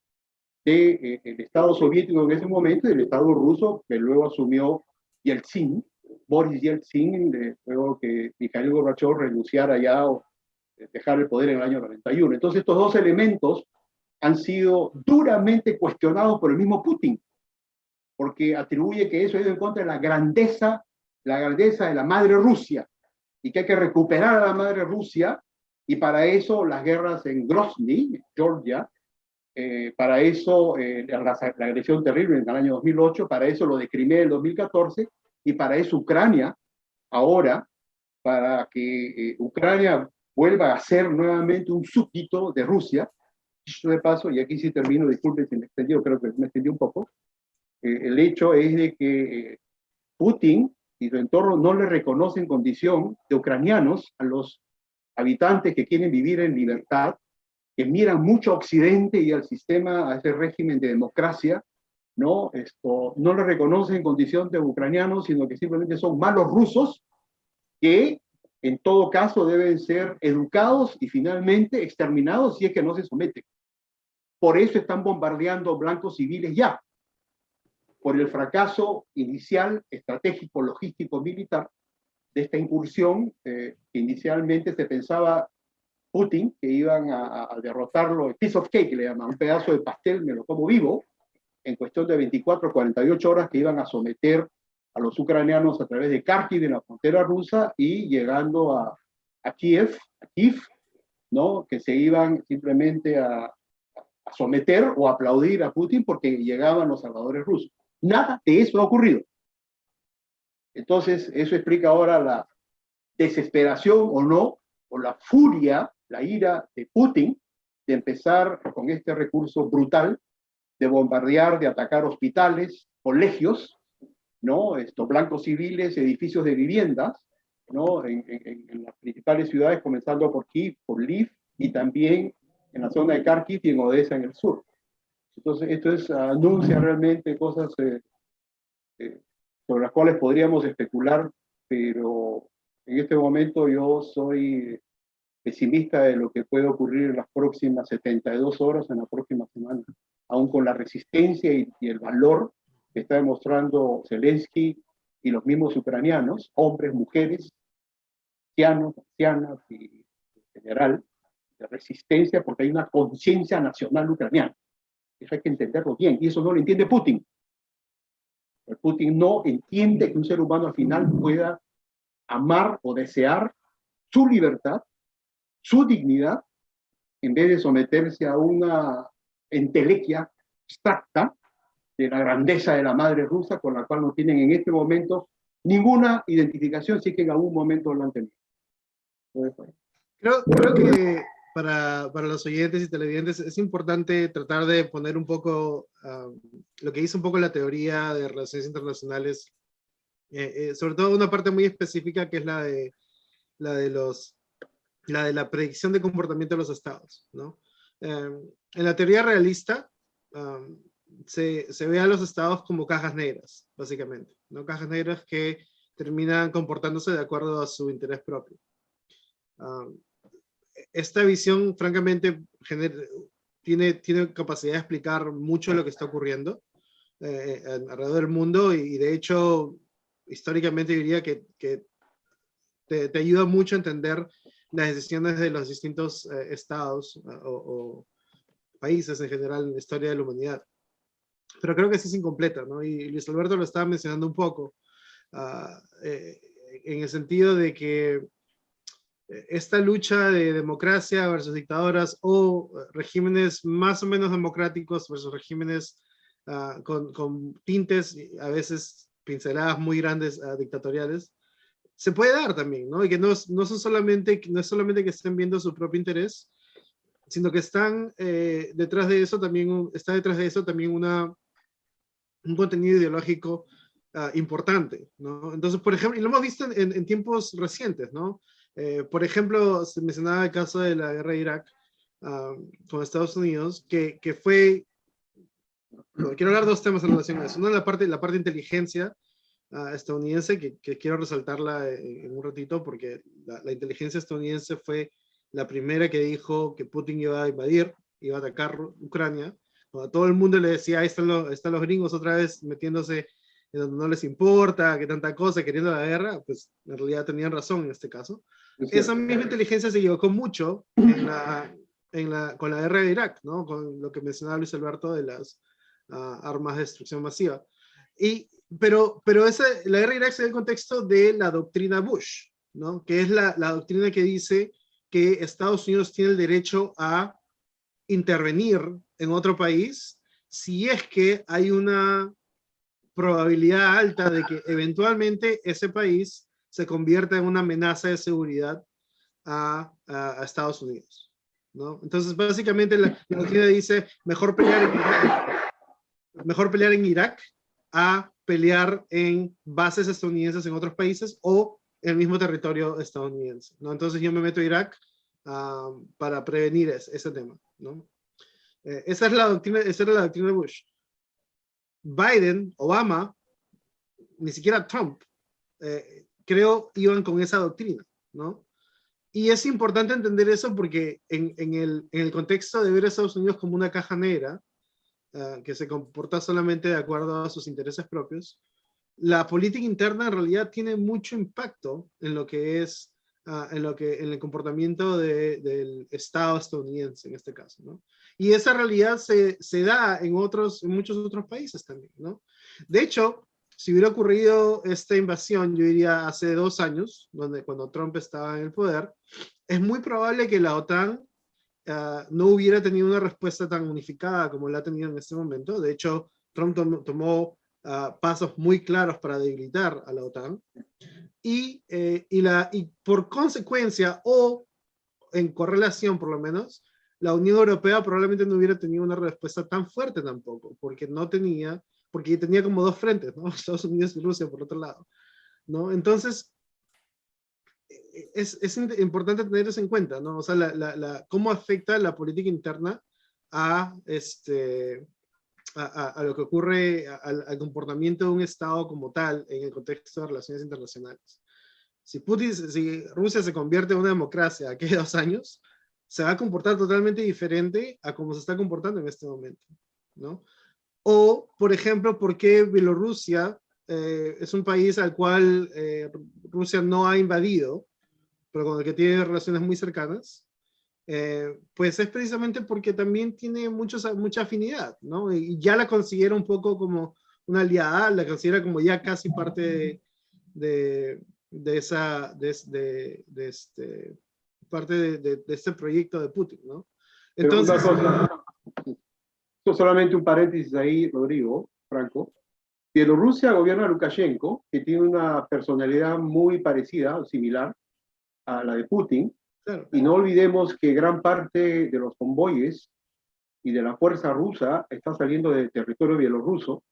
del Estado soviético en ese momento y del Estado ruso, que luego asumió Yeltsin, Boris Yeltsin, luego que Mikhail Gorbachev renunciara ya o dejar el poder en el año 91. Entonces estos dos elementos han sido duramente cuestionados por el mismo Putin, porque atribuye que eso ha ido en contra de la grandeza de la madre Rusia, y que hay que recuperar a la madre Rusia, y para eso las guerras en Grozny, Georgia, para eso la agresión terrible en el año 2008, para eso lo de Crimea en 2014, y para eso Ucrania ahora, para que Ucrania vuelva a ser nuevamente un súbdito de Rusia. De paso, y aquí sí termino, disculpen si me extendí, creo que me extendí un poco, el hecho es de que Putin y su entorno no le reconocen condición de ucranianos a los habitantes que quieren vivir en libertad, que miran mucho a Occidente y al sistema, a ese régimen de democracia, ¿no? No le reconocen en condición de ucranianos, sino que simplemente son malos rusos que en todo caso deben ser educados y finalmente exterminados si es que no se someten. Por eso están bombardeando blancos civiles ya, por el fracaso inicial, estratégico, logístico, militar, de esta incursión, que inicialmente se pensaba Putin, que iban a derrotarlo, piece of cake le llaman, un pedazo de pastel, me lo como vivo, en cuestión de 24 48 horas, que iban a someter a los ucranianos a través de Kharkiv, en la frontera rusa, y llegando a Kiev, ¿no? Que se iban simplemente a someter o aplaudir a Putin porque llegaban los salvadores rusos. Nada de eso ha ocurrido. Entonces, eso explica ahora la desesperación o no, o la furia, la ira de Putin de empezar con este recurso brutal de bombardear, de atacar hospitales, colegios, ¿no? Blancos civiles, edificios de viviendas, ¿no? En las principales ciudades, comenzando por Kiev, por Lviv, y también en la zona de Kharkiv y en Odessa en el sur. Entonces, esto anuncia realmente cosas sobre las cuales podríamos especular, pero en este momento yo soy pesimista de lo que puede ocurrir en las próximas 72 horas, en la próxima semana, aún con la resistencia y el valor que está demostrando Zelensky y los mismos ucranianos, hombres, mujeres, ancianos, ancianas y en general, de resistencia, porque hay una conciencia nacional ucraniana. Eso hay que entenderlo bien, y eso no lo entiende Putin. Putin no entiende que un ser humano al final pueda amar o desear su libertad, su dignidad, en vez de someterse a una entelequia abstracta de la grandeza de la madre rusa, con la cual no tienen en este momento ninguna identificación, si es que en algún momento lo han tenido. Creo que para los oyentes y televidentes es importante tratar de poner un poco lo que dice un poco la teoría de relaciones internacionales, sobre todo una parte muy específica que es la de la predicción de comportamiento de los estados, ¿no? En la teoría realista, se ve a los estados como cajas negras, básicamente, ¿no? Cajas negras que terminan comportándose de acuerdo a su interés propio. Esta visión, francamente, tiene capacidad de explicar mucho de lo que está ocurriendo alrededor del mundo y de hecho, históricamente diría que te ayuda mucho a entender las decisiones de los distintos estados o países en general en la historia de la humanidad. Pero creo que sí es incompleta, ¿no? Y Luis Alberto lo estaba mencionando un poco, en el sentido de que esta lucha de democracia versus dictadoras o regímenes más o menos democráticos versus regímenes con tintes, a veces pinceladas muy grandes dictatoriales, se puede dar también, ¿no? Y que no es solamente que estén viendo su propio interés, sino que están detrás de eso también, un contenido ideológico importante, ¿no? Entonces, por ejemplo, y lo hemos visto en tiempos recientes, ¿no? Por ejemplo, se mencionaba el caso de la guerra de Irak con Estados Unidos, que fue, bueno, quiero hablar de dos temas en relación a eso. Uno, la parte de inteligencia estadounidense, que quiero resaltarla en un ratito, porque la inteligencia estadounidense fue la primera que dijo que Putin iba a invadir, iba a atacar Ucrania. Cuando todo el mundo le decía, ahí están los gringos otra vez metiéndose en donde no les importa, que tanta cosa, queriendo la guerra, pues en realidad tenían razón en este caso. Esa misma inteligencia se equivocó mucho con la guerra de Irak, ¿no? Con lo que mencionaba Luis Alberto de las armas de destrucción masiva. Pero la guerra de Irak se da en el contexto de la doctrina Bush, ¿no? Que es la doctrina que dice que Estados Unidos tiene el derecho a intervenir en otro país si es que hay una probabilidad alta de que eventualmente ese país se convierta en una amenaza de seguridad a Estados Unidos, ¿no? Entonces, básicamente la doctrina dice, mejor pelear en Irak a pelear en bases estadounidenses en otros países o en el mismo territorio estadounidense, ¿no? Entonces yo me meto a Irak para prevenir ese tema, ¿no? Esa era la doctrina de Bush. Biden, Obama, ni siquiera Trump, creo, iban con esa doctrina, ¿no? Y es importante entender eso porque en el contexto de ver a Estados Unidos como una caja negra, que se comporta solamente de acuerdo a sus intereses propios, la política interna en realidad tiene mucho impacto en lo que es, en el comportamiento del Estado estadounidense en este caso, ¿no? Y esa realidad se da en muchos otros países también, ¿no? De hecho, si hubiera ocurrido esta invasión, yo diría hace 2 años, cuando Trump estaba en el poder, es muy probable que la OTAN no hubiera tenido una respuesta tan unificada como la ha tenido en este momento. De hecho, Trump tomó pasos muy claros para debilitar a la OTAN. Y por consecuencia, o en correlación por lo menos, la Unión Europea probablemente no hubiera tenido una respuesta tan fuerte tampoco, porque tenía como 2 frentes, ¿no? Estados Unidos y Rusia por otro lado, ¿no? Entonces, es importante tener eso en cuenta, ¿no? O sea, cómo afecta la política interna a lo que ocurre, al comportamiento de un Estado como tal en el contexto de relaciones internacionales. Si Rusia se convierte en una democracia aquí a 2 años, se va a comportar totalmente diferente a cómo se está comportando en este momento, ¿no? O, por ejemplo, ¿por qué Bielorrusia es un país al cual Rusia no ha invadido, pero con el que tiene relaciones muy cercanas? Pues es precisamente porque también tiene mucha afinidad, ¿no? Y ya la considera un poco como una aliada, la considera como ya casi parte de este proyecto de Putin, ¿no? Entonces, esto solamente un paréntesis ahí, Rodrigo, Franco. Bielorrusia gobierna Lukashenko, que tiene una personalidad muy parecida o similar a la de Putin. claro, Y no olvidemos que gran parte de los convoyes y de la fuerza rusa está saliendo del territorio bielorruso,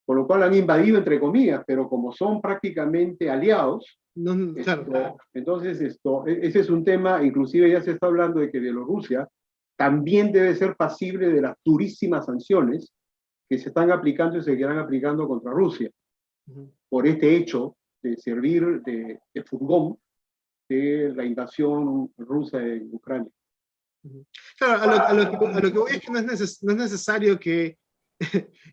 con lo cual han invadido entre comillas, pero como son prácticamente aliados, claro. entonces ese es un tema, inclusive ya se está hablando de que Bielorrusia también debe ser pasible de las durísimas sanciones que se están aplicando y se seguirán aplicando contra Rusia, por este hecho de servir de furgón de la invasión rusa en Ucrania. Claro, a lo que voy es que no es necesario que,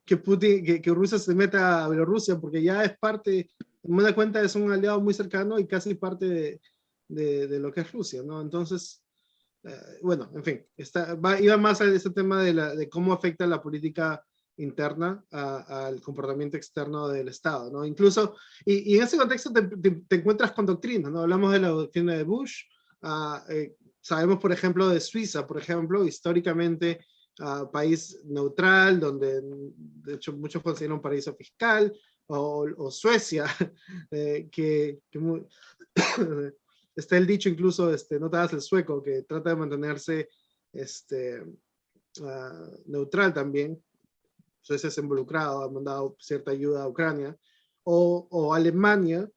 que Rusia se meta a Bielorrusia, porque ya es parte, me da cuenta, es un aliado muy cercano y casi parte de lo que es Rusia, ¿no? Entonces, bueno, en fin, iba más a ese tema de cómo afecta la política interna al comportamiento externo del Estado, ¿no? Incluso, y en ese contexto te encuentras con doctrinas, ¿no? Hablamos de la doctrina de Bush, sabemos, por ejemplo, de Suiza, por ejemplo, históricamente país neutral, donde de hecho muchos consideran un paraíso fiscal, o Suecia, está el dicho incluso, no te hagas el sueco, que trata de mantenerse neutral también. Suecia se ha involucrado, ha mandado cierta ayuda a Ucrania, o Alemania,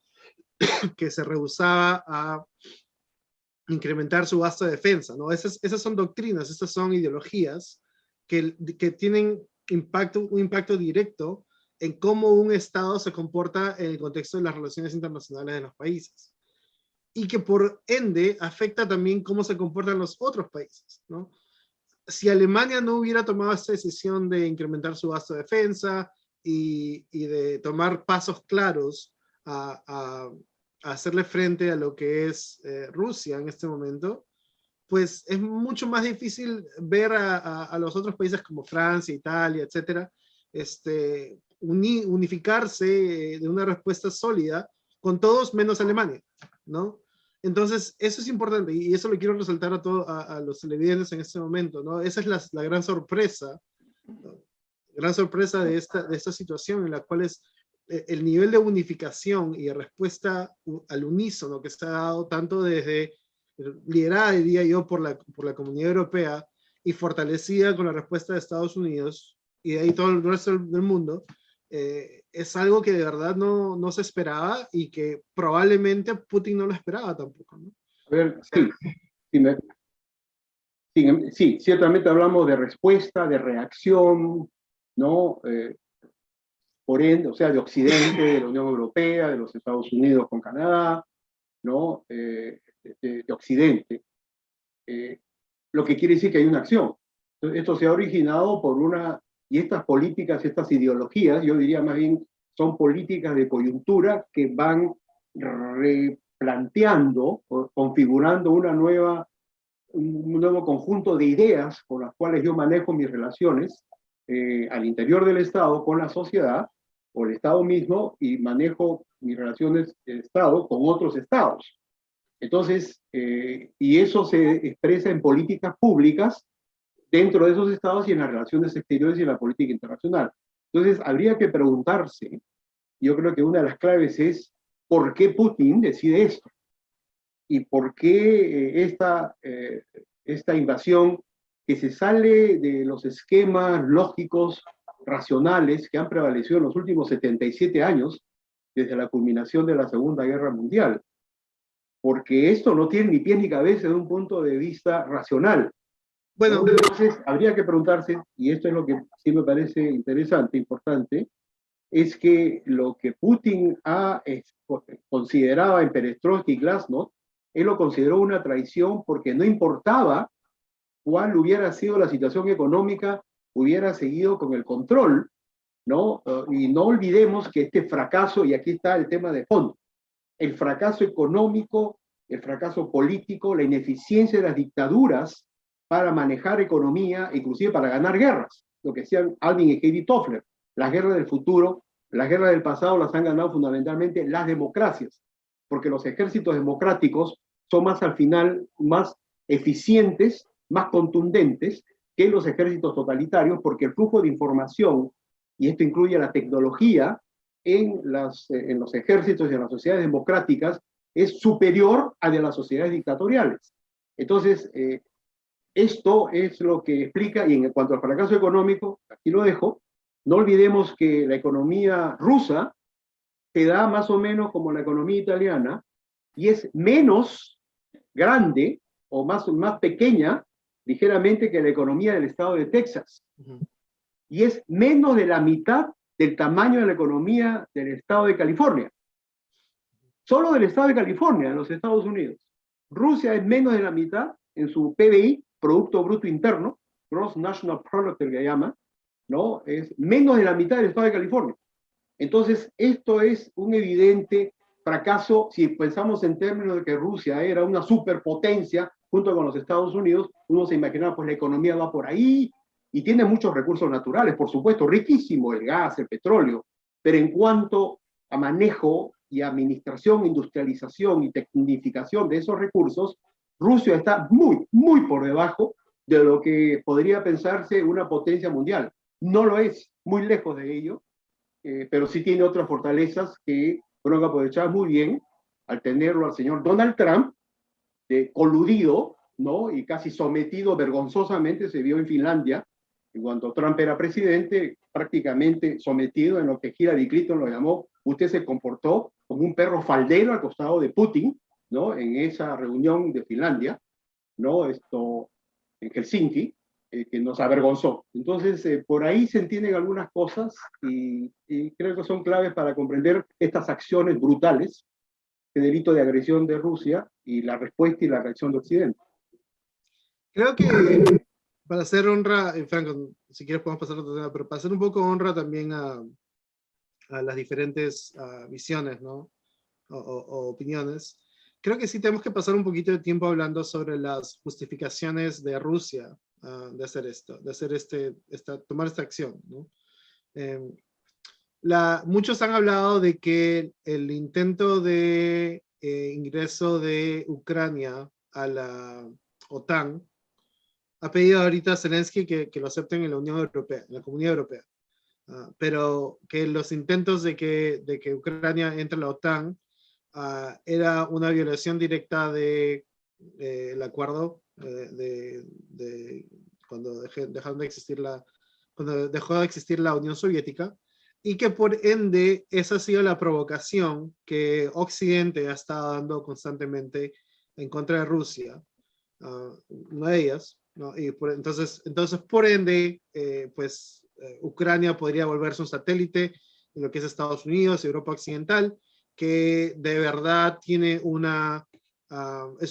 que se rehusaba a incrementar su gasto de defensa, ¿no? Esas son doctrinas, esas son ideologías que tienen un impacto directo en cómo un Estado se comporta en el contexto de las relaciones internacionales de los países. Y que por ende afecta también cómo se comportan los otros países, ¿no? Si Alemania no hubiera tomado esta decisión de incrementar su gasto de defensa y de tomar pasos claros a hacerle frente a lo que es Rusia en este momento, pues es mucho más difícil ver a los otros países como Francia, Italia, etcétera, unificarse de una respuesta sólida con todos menos Alemania, ¿no? Entonces, eso es importante y eso lo quiero resaltar a los televidentes en este momento, ¿no? Esa es la gran sorpresa, ¿no? Gran sorpresa de esta situación en la cual es el nivel de unificación y de respuesta al unísono que se ha dado tanto desde, liderada, diría yo, por la Comunidad Europea y fortalecida con la respuesta de Estados Unidos y de ahí todo el resto del mundo, es algo que de verdad no se esperaba y que probablemente Putin no lo esperaba tampoco, ¿no? A ver, sí, ciertamente hablamos de respuesta, de reacción, ¿no? Por ende, o sea, de Occidente, de la Unión Europea, de los Estados Unidos con Canadá, ¿no? De Occidente. Lo que quiere decir que hay una acción. Entonces, esto se ha originado por y estas políticas, estas ideologías, yo diría más bien, son políticas de coyuntura que van replanteando o configurando un nuevo conjunto de ideas con las cuales yo manejo mis relaciones al interior del Estado con la sociedad o el Estado mismo, y manejo mis relaciones del Estado con otros estados. Entonces, y eso se expresa en políticas públicas dentro de esos estados y en las relaciones exteriores y en la política internacional. Entonces, habría que preguntarse, yo creo que una de las claves es, ¿por qué Putin decide esto? ¿Y por qué esta invasión que se sale de los esquemas lógicos, racionales, que han prevalecido en los últimos 77 años, desde la culminación de la Segunda Guerra Mundial? Porque esto no tiene ni pies ni cabeza desde un punto de vista racional. Bueno, entonces habría que preguntarse, y esto es lo que sí me parece interesante, importante, es que lo que Putin consideraba en Perestroika y Glasnost, él lo consideró una traición porque no importaba cuál hubiera sido la situación económica, hubiera seguido con el control, ¿no? Y no olvidemos que este fracaso, y aquí está el tema de fondo, el fracaso económico, el fracaso político, la ineficiencia de las dictaduras para manejar economía, inclusive para ganar guerras, lo que decían Alvin y Heidi Toffler, las guerras del futuro, las guerras del pasado las han ganado fundamentalmente las democracias, porque los ejércitos democráticos son más al final, más eficientes, más contundentes que los ejércitos totalitarios, porque el flujo de información, y esto incluye la tecnología, en los ejércitos y en las sociedades democráticas es superior a de las sociedades dictatoriales. Entonces, esto es lo que explica, y en cuanto al fracaso económico, aquí lo dejo, no olvidemos que la economía rusa te da más o menos como la economía italiana, y es menos grande o más pequeña, ligeramente, que la economía del estado de Texas. y es menos de la mitad del tamaño de la economía del estado de California. Solo del estado de California, en los Estados Unidos. Rusia es menos de la mitad en su PBI, Producto Bruto Interno, Gross National Product, que llama, ¿no? Es menos de la mitad del estado de California. Entonces, esto es un evidente fracaso. Si pensamos en términos de que Rusia era una superpotencia junto con los Estados Unidos, uno se imaginaba, pues la economía va por ahí y tiene muchos recursos naturales, por supuesto, riquísimo, el gas, el petróleo, pero en cuanto a manejo y administración, industrialización y tecnificación de esos recursos, Rusia está muy, muy por debajo de lo que podría pensarse una potencia mundial. No lo es, muy lejos de ello, pero sí tiene otras fortalezas que fueron aprovechadas muy bien al tenerlo al señor Donald Trump, coludido, ¿no? Y casi sometido vergonzosamente, se vio en Finlandia, y cuando Trump era presidente, prácticamente sometido en lo que Hillary Clinton lo llamó, usted se comportó como un perro faldero al costado de Putin, ¿no? En esa reunión de Finlandia, ¿no? En Helsinki, que nos avergonzó. Entonces, por ahí se entienden algunas cosas y creo que son claves para comprender estas acciones brutales, el delito de agresión de Rusia y la respuesta y la reacción de Occidente. Creo que para hacer honra, Franco, si quieres podemos pasar a otro tema, pero para hacer un poco honra también a las diferentes visiones, ¿no? O opiniones, creo que sí tenemos que pasar un poquito de tiempo hablando sobre las justificaciones de Rusia de hacer esto, de hacer tomar esta acción, ¿no? Muchos han hablado de que el intento de ingreso de Ucrania a la OTAN ha pedido ahorita a Zelensky que lo acepten en la Unión Europea, en la Comunidad Europea. Pero que los intentos de que Ucrania entre a la OTAN era una violación directa del acuerdo cuando cuando dejó de existir la Unión Soviética, y que por ende esa ha sido la provocación que Occidente ha estado dando constantemente en contra de Rusia, una de ellas, ¿no? Y entonces por ende, Ucrania podría volverse un satélite de lo que es Estados Unidos, Europa Occidental, que de verdad tiene es una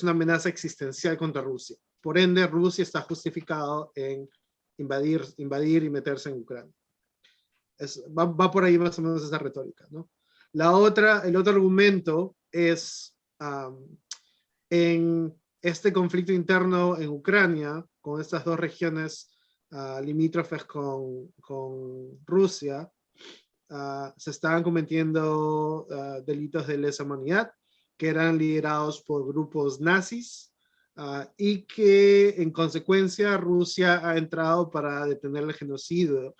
amenaza existencial contra Rusia. Por ende, Rusia está justificado en invadir y meterse en Ucrania. Va por ahí más o menos esa retórica, ¿no? El otro argumento es en este conflicto interno en Ucrania, con estas dos regiones limítrofes con Rusia, se estaban cometiendo delitos de lesa humanidad que eran liderados por grupos nazis y que en consecuencia Rusia ha entrado para detener el genocidio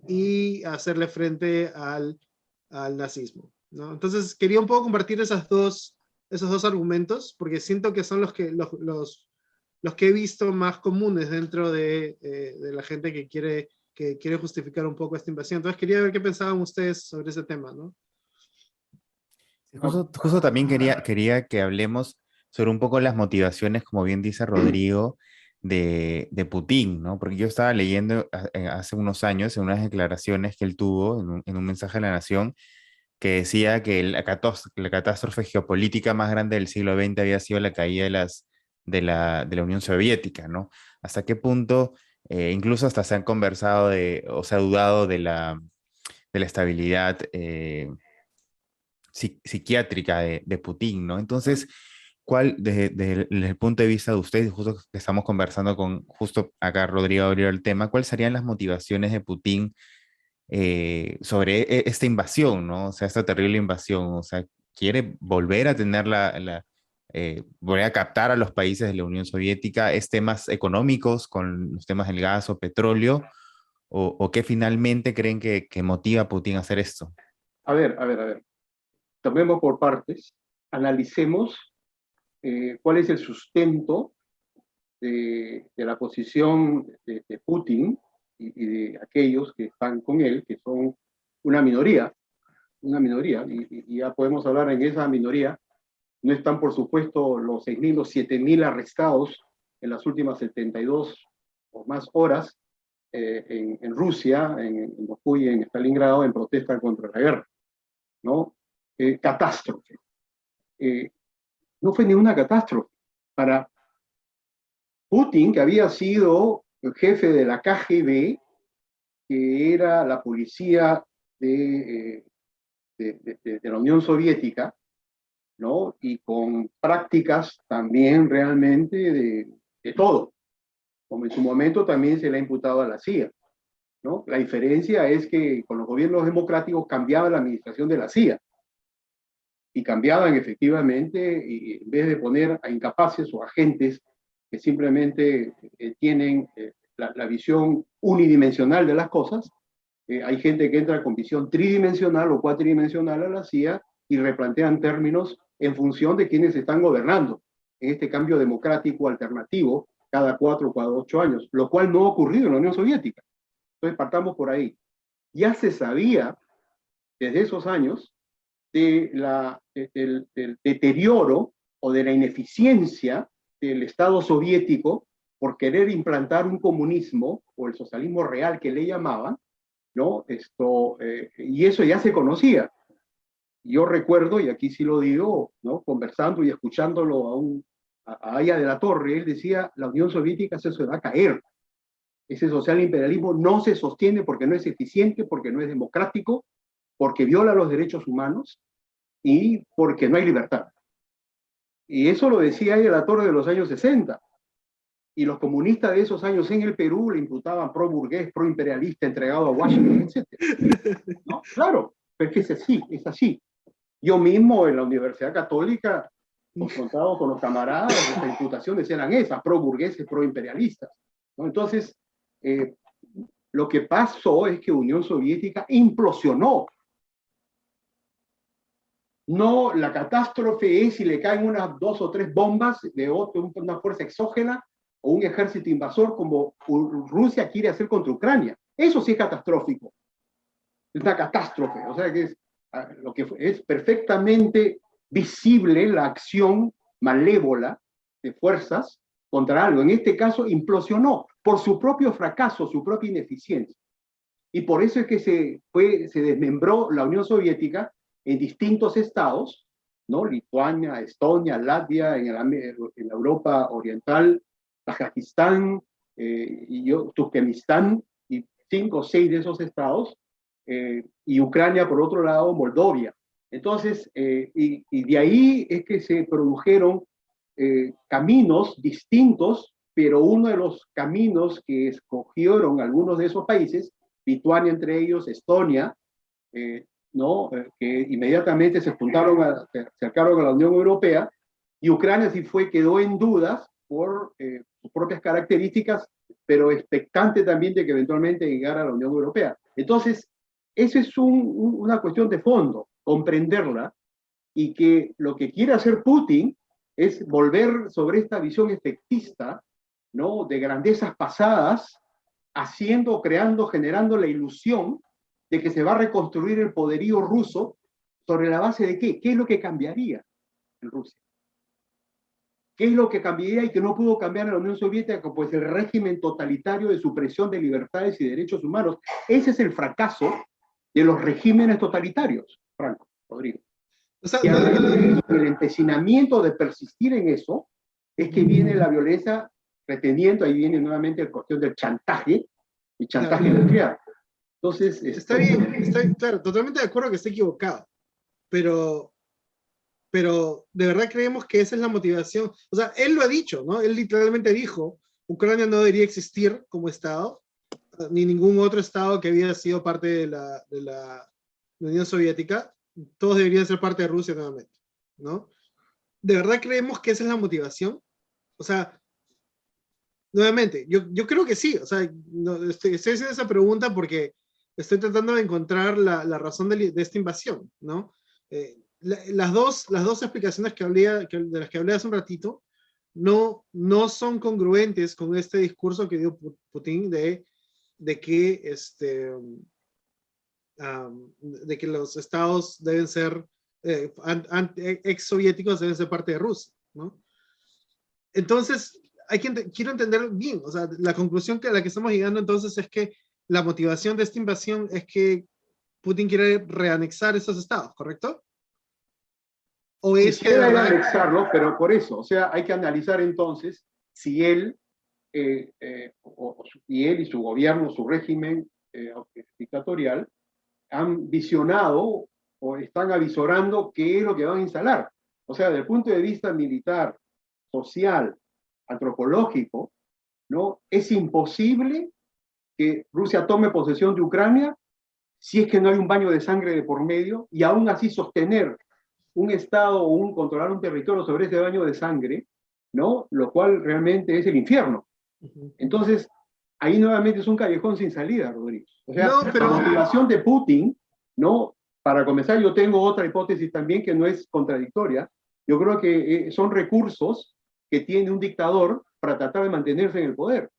y hacerle frente al nazismo, ¿no? Entonces quería un poco compartir esos dos argumentos porque siento que son los que he visto más comunes dentro de la gente que quiere justificar un poco esta invasión. Entonces quería ver qué pensaban ustedes sobre ese tema, ¿no? Justo también quería que hablemos sobre un poco las motivaciones, como bien dice Rodrigo, de Putin, ¿no? Porque yo estaba leyendo hace unos años en unas declaraciones que él tuvo en un mensaje a la Nación que decía que la catástrofe geopolítica más grande del siglo XX había sido la caída de la Unión Soviética, ¿no? Hasta qué punto, incluso hasta se han conversado o se ha dudado de la estabilidad psiquiátrica de Putin, ¿no? Entonces, desde el punto de vista de ustedes, justo que estamos conversando justo acá Rodrigo abrió el tema, ¿cuáles serían las motivaciones de Putin sobre esta invasión, ¿no? O sea, esta terrible invasión, o sea, quiere volver a tener volver a captar a los países de la Unión Soviética, ¿es temas económicos con los temas del gas o petróleo, o qué finalmente creen que motiva a Putin a hacer esto? A ver. Tomemos por partes, analicemos cuál es el sustento de la posición de Putin y de aquellos que están con él, que son una minoría, y ya podemos hablar en esa minoría. No están, por supuesto, los 6.000 o 7.000 arrestados en las últimas 72 o más horas en Rusia, en Moscú y en Stalingrado, en protesta contra la guerra, ¿no? Catástrofe. No fue ninguna catástrofe. Para Putin, que había sido el jefe de la KGB, que era la policía de la Unión Soviética, ¿no? Y con prácticas también realmente de todo, como en su momento también se le ha imputado a la CIA, ¿no? La diferencia es que con los gobiernos democráticos cambiaba la administración de la CIA, y cambiaban efectivamente, y en vez de poner a incapaces o agentes que simplemente tienen la visión unidimensional de las cosas, hay gente que entra con visión tridimensional o cuatridimensional a la CIA y replantean términos en función de quienes están gobernando en este cambio democrático alternativo cada 4 o cada 8 años, lo cual no ha ocurrido en la Unión Soviética. Entonces partamos por ahí. Ya se sabía desde esos años del deterioro o de la ineficiencia del Estado soviético por querer implantar un comunismo o el socialismo real que le llamaban, ¿no? Y eso ya se conocía. Yo recuerdo, y aquí sí lo digo, ¿no? Conversando y escuchándolo a Aya de la Torre, él decía, la Unión Soviética se va a caer. Ese social imperialismo no se sostiene porque no es eficiente, porque no es democrático, porque viola los derechos humanos y porque no hay libertad. Y eso lo decía Aya de la Torre de los años 60. Y los comunistas de esos años en el Perú le imputaban pro-burgués, pro-imperialista, entregado a Washington, etc. ¿No? Claro, pero es que es así, es así. Yo mismo en la Universidad Católica, confrontado con los camaradas, las imputaciones eran esas, pro-burgueses, pro-imperialistas, ¿no? Entonces, lo que pasó es que Unión Soviética implosionó. No, la catástrofe es si le caen unas 2 o 3 bombas de una fuerza exógena o un ejército invasor como Rusia quiere hacer contra Ucrania. Eso sí es catastrófico. Es una catástrofe. O sea que es perfectamente visible la acción malévola de fuerzas contra algo. En este caso implosionó por su propio fracaso, su propia ineficiencia. Y por eso es que se desmembró la Unión Soviética en distintos estados, ¿no? Lituania, Estonia, Latvia, en la Europa Oriental, Kazajistán, Turkmenistán, y 5 o 6 de esos estados, y Ucrania, por otro lado, Moldovia. Entonces, y de ahí es que se produjeron caminos distintos, pero uno de los caminos que escogieron algunos de esos países, Lituania entre ellos, Estonia, ¿no? Que inmediatamente se acercaron a la Unión Europea, y Ucrania sí quedó en dudas por sus propias características, pero expectante también de que eventualmente llegara a la Unión Europea. Entonces, esa es una cuestión de fondo, comprenderla, y que lo que quiere hacer Putin es volver sobre esta visión efectista, ¿no? De grandezas pasadas, creando, generando la ilusión de que se va a reconstruir el poderío ruso sobre la base de ¿qué? ¿Qué es lo que cambiaría en Rusia? ¿Qué es lo que cambiaría y que no pudo cambiar en la Unión Soviética? Pues el régimen totalitario de supresión de libertades y derechos humanos. Ese es el fracaso de los regímenes totalitarios, Franco, Rodrigo. O sea, Y el empecinamiento de persistir en eso es que viene la violencia pretendiendo, ahí viene nuevamente la cuestión del chantaje, y chantaje nuclear. Entonces, está bien, claro, totalmente de acuerdo que está equivocado, pero de verdad creemos que esa es la motivación. O sea, él lo ha dicho, ¿no? Él literalmente dijo, Ucrania no debería existir como Estado, ni ningún otro Estado que había sido parte de la Unión Soviética, todos deberían ser parte de Rusia nuevamente, ¿no? ¿De verdad creemos que esa es la motivación? O sea, nuevamente, yo creo que sí, o sea, no, estoy haciendo esa pregunta porque estoy tratando de encontrar la razón de esta invasión, ¿no? Las dos explicaciones de las que hablé hace un ratito no son congruentes con este discurso que dio Putin de que de que los estados deben ser ex soviéticos deben ser parte de Rusia, ¿no? Entonces, quiero entender bien, o sea, la conclusión a la que estamos llegando entonces es que la motivación de esta invasión es que Putin quiere reanexar esos estados, ¿correcto? ¿O es que de Quisiera verdad... anexarlo, pero por eso, o sea, hay que analizar entonces si él, y él y su gobierno, su régimen dictatorial, han visionado o están avisorando qué es lo que van a instalar. O sea, desde el punto de vista militar, social, antropológico, ¿no? Es imposible que Rusia tome posesión de Ucrania si es que no hay un baño de sangre de por medio, y aún así sostener un Estado o controlar un territorio sobre ese baño de sangre, ¿no? Lo cual realmente es el infierno. Entonces, ahí nuevamente es un callejón sin salida, Rodrigo. O sea, No, pero... la motivación de Putin, ¿no? Para comenzar, yo tengo otra hipótesis también que no es contradictoria. Yo creo que son recursos que tiene un dictador para tratar de mantenerse en el poder.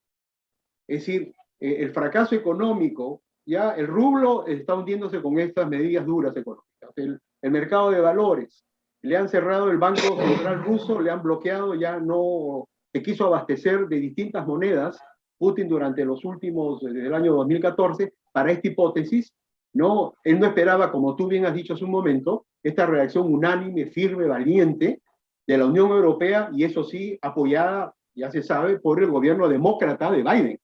Es decir, el fracaso económico, ya el rublo está hundiéndose con estas medidas duras económicas. El mercado de valores, le han cerrado el Banco Central ruso, le han bloqueado, ya no se quiso abastecer de distintas monedas Putin durante los últimos, desde el año 2014, para esta hipótesis, ¿no? Él no esperaba, como tú bien has dicho hace un momento, esta reacción unánime, firme, valiente de la Unión Europea, y eso sí, apoyada, ya se sabe, por el gobierno demócrata de Biden.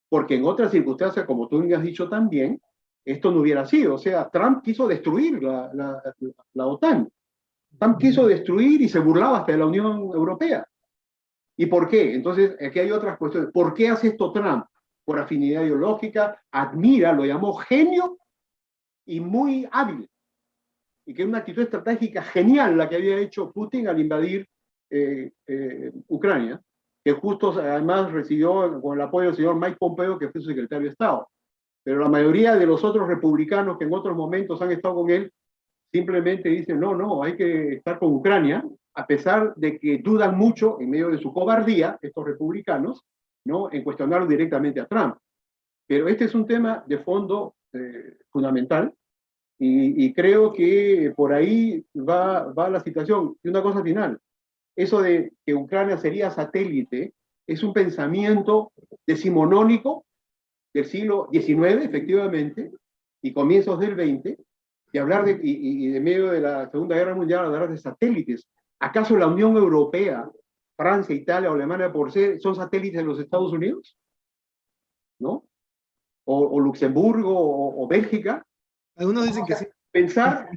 Porque en otras circunstancias, como tú me has dicho también, esto no hubiera sido. O sea, Trump quiso destruir la OTAN. Trump quiso destruir y se burlaba hasta de la Unión Europea. ¿Y por qué? Entonces, aquí hay otras cuestiones. ¿Por qué hace esto Trump? Por afinidad ideológica, admira, lo llamó genio y muy hábil. Y que es una actitud estratégica genial la que había hecho Putin al invadir Ucrania, que justo además recibió con el apoyo del señor Mike Pompeo, que fue su secretario de Estado. Pero la mayoría de los otros republicanos que en otros momentos han estado con él, simplemente dicen, no, hay que estar con Ucrania, a pesar de que dudan mucho, en medio de su cobardía, estos republicanos, ¿no? En cuestionar directamente a Trump. Pero este es un tema de fondo fundamental, y creo que por ahí va la situación. Y una cosa final, eso de que Ucrania sería satélite es un pensamiento decimonónico del siglo XIX, efectivamente, y comienzos del XX, y hablar y de medio de la Segunda Guerra Mundial, hablar de satélites. ¿Acaso la Unión Europea, Francia, Italia o Alemania por ser, son satélites de los Estados Unidos? ¿No? O Luxemburgo o Bélgica. Algunos dicen que sí. Pensar,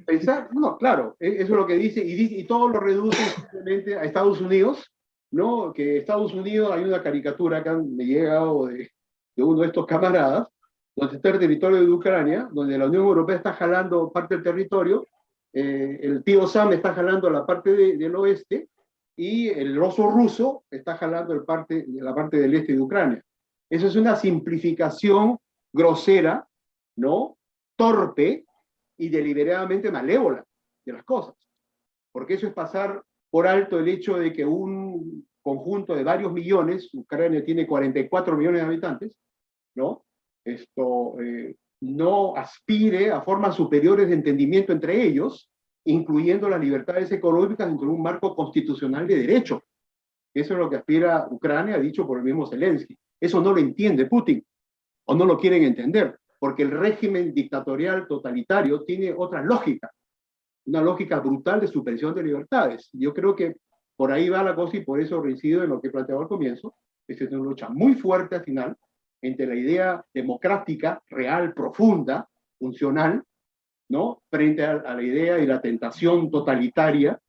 no, claro, eso es lo que dice, y todo lo reduce simplemente a Estados Unidos, ¿no? Que Estados Unidos, hay una caricatura que me llega de uno de estos camaradas, donde está el territorio de Ucrania, donde la Unión Europea está jalando parte del territorio, el tío Sam está jalando la parte del oeste, y el oso ruso está jalando la parte del este de Ucrania. Eso es una simplificación grosera, ¿no? Torpe y deliberadamente malévola de las cosas. Porque eso es pasar por alto el hecho de que un conjunto de varios millones, Ucrania tiene 44 millones de habitantes, ¿no? No aspire a formas superiores de entendimiento entre ellos, incluyendo las libertades económicas dentro de un marco constitucional de derecho. Eso es lo que aspira Ucrania, dicho por el mismo Zelensky. Eso no lo entiende Putin, o no lo quieren entender, porque el régimen dictatorial totalitario tiene otra lógica, una lógica brutal de supresión de libertades. Yo creo que por ahí va la cosa, y por eso reincido en lo que planteaba al comienzo. Es una lucha muy fuerte al final entre la idea democrática, real, profunda, funcional, ¿no? Frente a la idea y la tentación totalitaria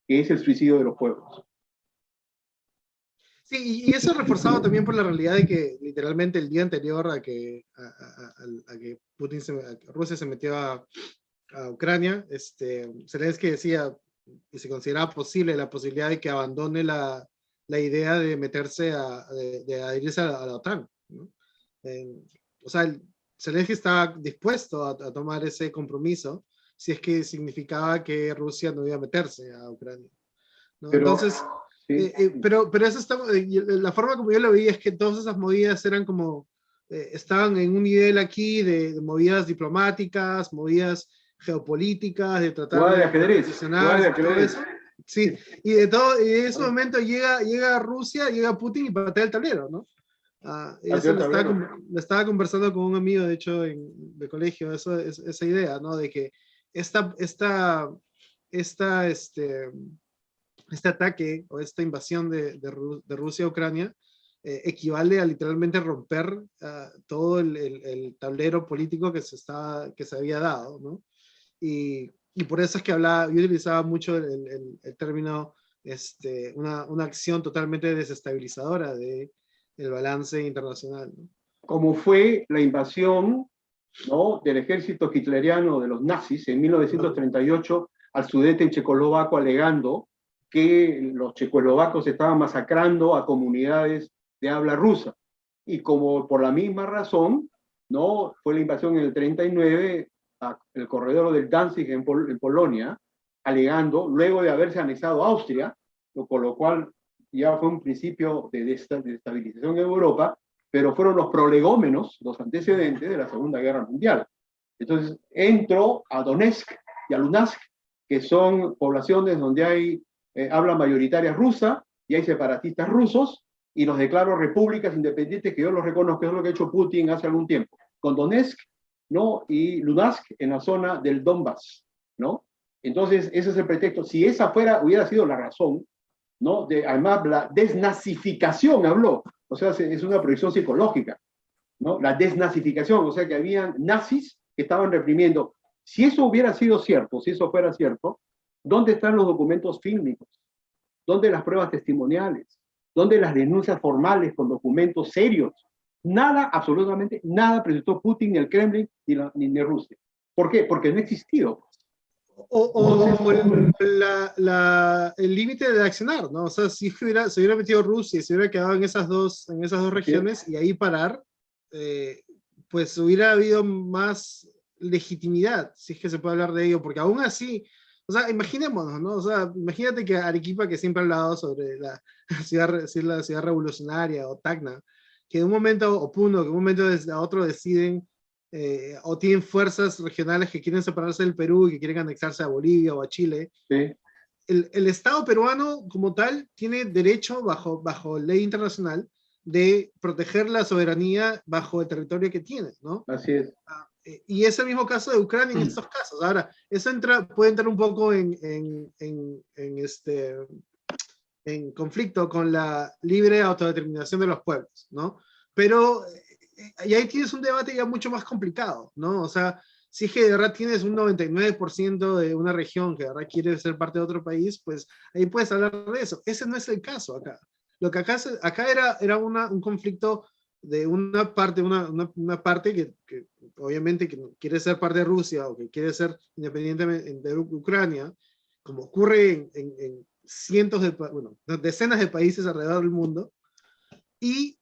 que es el suicidio de los pueblos. Sí, y eso es reforzado también por la realidad de que literalmente el día anterior a que Rusia se metió a Ucrania, Zelensky decía y se consideraba posible la posibilidad de que abandone la idea de meterse de adherirse a la OTAN, ¿no? O sea, Zelensky estaba dispuesto a tomar ese compromiso si es que significaba que Rusia no iba a meterse a Ucrania, ¿no? Entonces, sí. Pero eso está, la forma como yo lo veía es que todas esas movidas eran como, estaban en un nivel aquí de movidas diplomáticas, movidas geopolíticas, de tratar de ajedrez, posicionar todo eso. Sí, y de todo, y en ese momento llega Rusia, llega Putin y patea el tablero, ¿no? Patea Eso el tablero. le estaba conversando con un amigo, de hecho, de colegio, esa idea, ¿no? De que esta, esta, esta, este, este ataque o esta invasión de Rusia a Ucrania equivale a literalmente romper todo el tablero político que se había dado, ¿no? Y por eso es que yo utilizaba mucho el término una acción totalmente desestabilizadora del balance internacional, ¿no? Como fue la invasión, ¿no?, del ejército hitleriano de los nazis en 1938 al sudeste checoslovaco, alegando que los checoslovacos estaban masacrando a comunidades de habla rusa. Y como por la misma razón, ¿no?, fue la invasión en el 39 al corredor del Danzig en Polonia, alegando, luego de haberse anexado Austria, con lo cual ya fue un principio de desestabilización en Europa, pero fueron los prolegómenos, los antecedentes de la Segunda Guerra Mundial. Entonces, entro a Donetsk y a Luhansk, que son poblaciones donde hay habla mayoritaria rusa y hay separatistas rusos, y los declaro repúblicas independientes que yo los reconozco, es lo que ha hecho Putin hace algún tiempo, con Donetsk, ¿no?, y Luhansk en la zona del Donbass, ¿no? Entonces, ese es el pretexto. Si esa hubiera sido la razón, ¿no?, además la desnazificación habló, o sea, es una proyección psicológica, ¿no? La desnazificación, o sea, que habían nazis que estaban reprimiendo. Si eso hubiera sido cierto, si eso fuera cierto, ¿dónde están los documentos fílmicos? ¿Dónde las pruebas testimoniales? ¿Dónde las denuncias formales con documentos serios? Nada, absolutamente nada presentó Putin, ni el Kremlin, ni Rusia. ¿Por qué? Porque no ha existido. O el límite de accionar, ¿no? O sea, si se hubiera metido Rusia y se hubiera quedado en esas dos regiones y ahí parar, pues hubiera habido más legitimidad, si es que se puede hablar de ello, porque aún así, o sea, imaginémonos, ¿no? O sea, imagínate que Arequipa, que siempre ha hablado sobre la ciudad revolucionaria, o Tacna, que de un momento, o Puno, que de un momento a otro deciden o tienen fuerzas regionales que quieren separarse del Perú y que quieren anexarse a Bolivia o a Chile. Sí. El Estado peruano como tal tiene derecho bajo ley internacional de proteger la soberanía bajo el territorio que tiene, ¿no? Así es. Y es el mismo caso de Ucrania en estos casos. Ahora, eso puede entrar un poco en conflicto con la libre autodeterminación de los pueblos, ¿no? Pero y ahí tienes un debate ya mucho más complicado, ¿no? O sea, si es que de verdad tienes un 99% de una región que de verdad quiere ser parte de otro país, pues ahí puedes hablar de eso. Ese no es el caso acá. Lo que acá era un conflicto de una parte, una parte que obviamente que quiere ser parte de Rusia o que quiere ser independiente de Ucrania, como ocurre en cientos decenas de países alrededor del mundo, y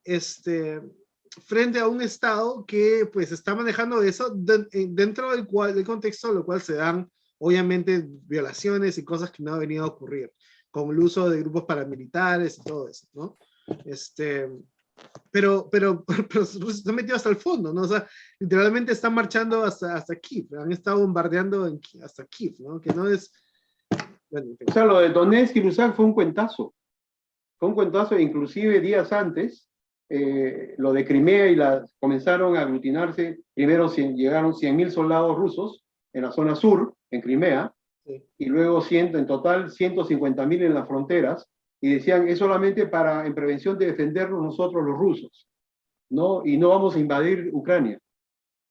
frente a un Estado que pues está manejando eso dentro del contexto en el cual se dan obviamente violaciones y cosas que no han venido a ocurrir, con el uso de grupos paramilitares y todo eso, ¿no? Pero se han metido hasta el fondo, ¿no? O sea, literalmente están marchando hasta Kiev, han estado bombardeando hasta Kiev, ¿no? Que no es... Bueno, o sea, lo de Donetsk y Luhansk fue un cuentazo. Fue un cuentazo, inclusive días antes, lo de Crimea comenzaron a aglutinarse, primero llegaron 100.000 soldados rusos en la zona sur, en Crimea, sí, y luego en total 150.000 en las fronteras, y decían, es solamente en prevención de defendernos nosotros los rusos, ¿no? Y no vamos a invadir Ucrania.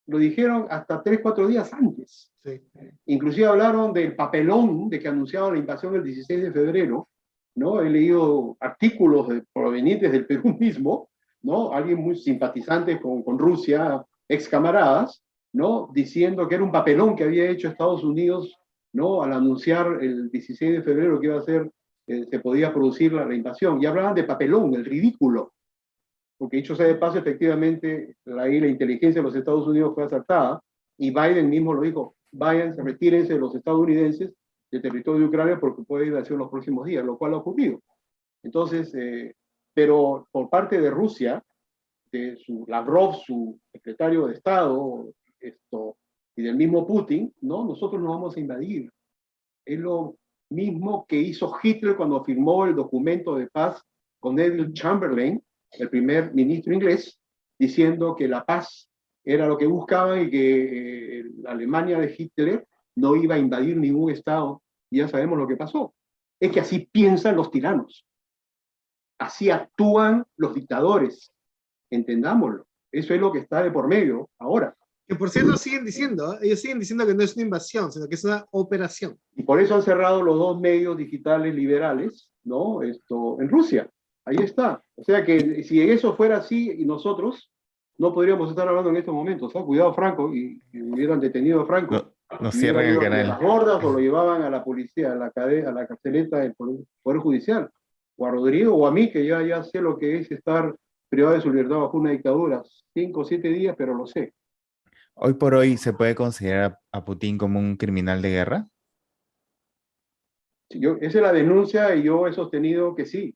Lo dijeron hasta 3-4 días antes. Sí. Inclusive hablaron del papelón de que anunciaban la invasión el 16 de febrero, ¿no? He leído artículos provenientes del Perú mismo, ¿no? Alguien muy simpatizante con Rusia, ex camaradas, ¿no? Diciendo que era un papelón que había hecho Estados Unidos, ¿no? Al anunciar el 16 de febrero que iba a ser, se podía producir la invasión. Y hablaban de papelón, el ridículo. Porque dicho sea de paso, efectivamente, la inteligencia de los Estados Unidos fue acertada, y Biden mismo lo dijo, váyanse, retírense de los estadounidenses del territorio de Ucrania porque puede ir hacia los próximos días, lo cual ha ocurrido. Entonces, pero por parte de Rusia, de Lavrov, su secretario de Estado, y del mismo Putin, no, nosotros no vamos a invadir. Es lo mismo que hizo Hitler cuando firmó el documento de paz con Neville Chamberlain, el primer ministro inglés, diciendo que la paz era lo que buscaban y que la Alemania de Hitler no iba a invadir ningún estado. Y ya sabemos lo que pasó. Es que así piensan los tiranos. Así actúan los dictadores. Entendámoslo. Eso es lo que está de por medio ahora. Que por cierto siguen diciendo, ellos siguen diciendo que no es una invasión, sino que es una operación. Y por eso han cerrado los dos medios digitales liberales, ¿no? En Rusia. Ahí está. O sea que si eso fuera así y nosotros no podríamos estar hablando en estos momentos. ¿Ah? Cuidado, Franco, y hubieran detenido a Franco. Nos cierran el canal. A las gordas o lo llevaban a la policía, a la carceleta del Poder Judicial. O a Rodrigo o a mí, que ya sé lo que es estar privado de su libertad bajo una dictadura. 5 o 7 días, pero lo sé. Hoy por hoy, ¿se puede considerar a Putin como un criminal de guerra? Esa es la denuncia y yo he sostenido que sí,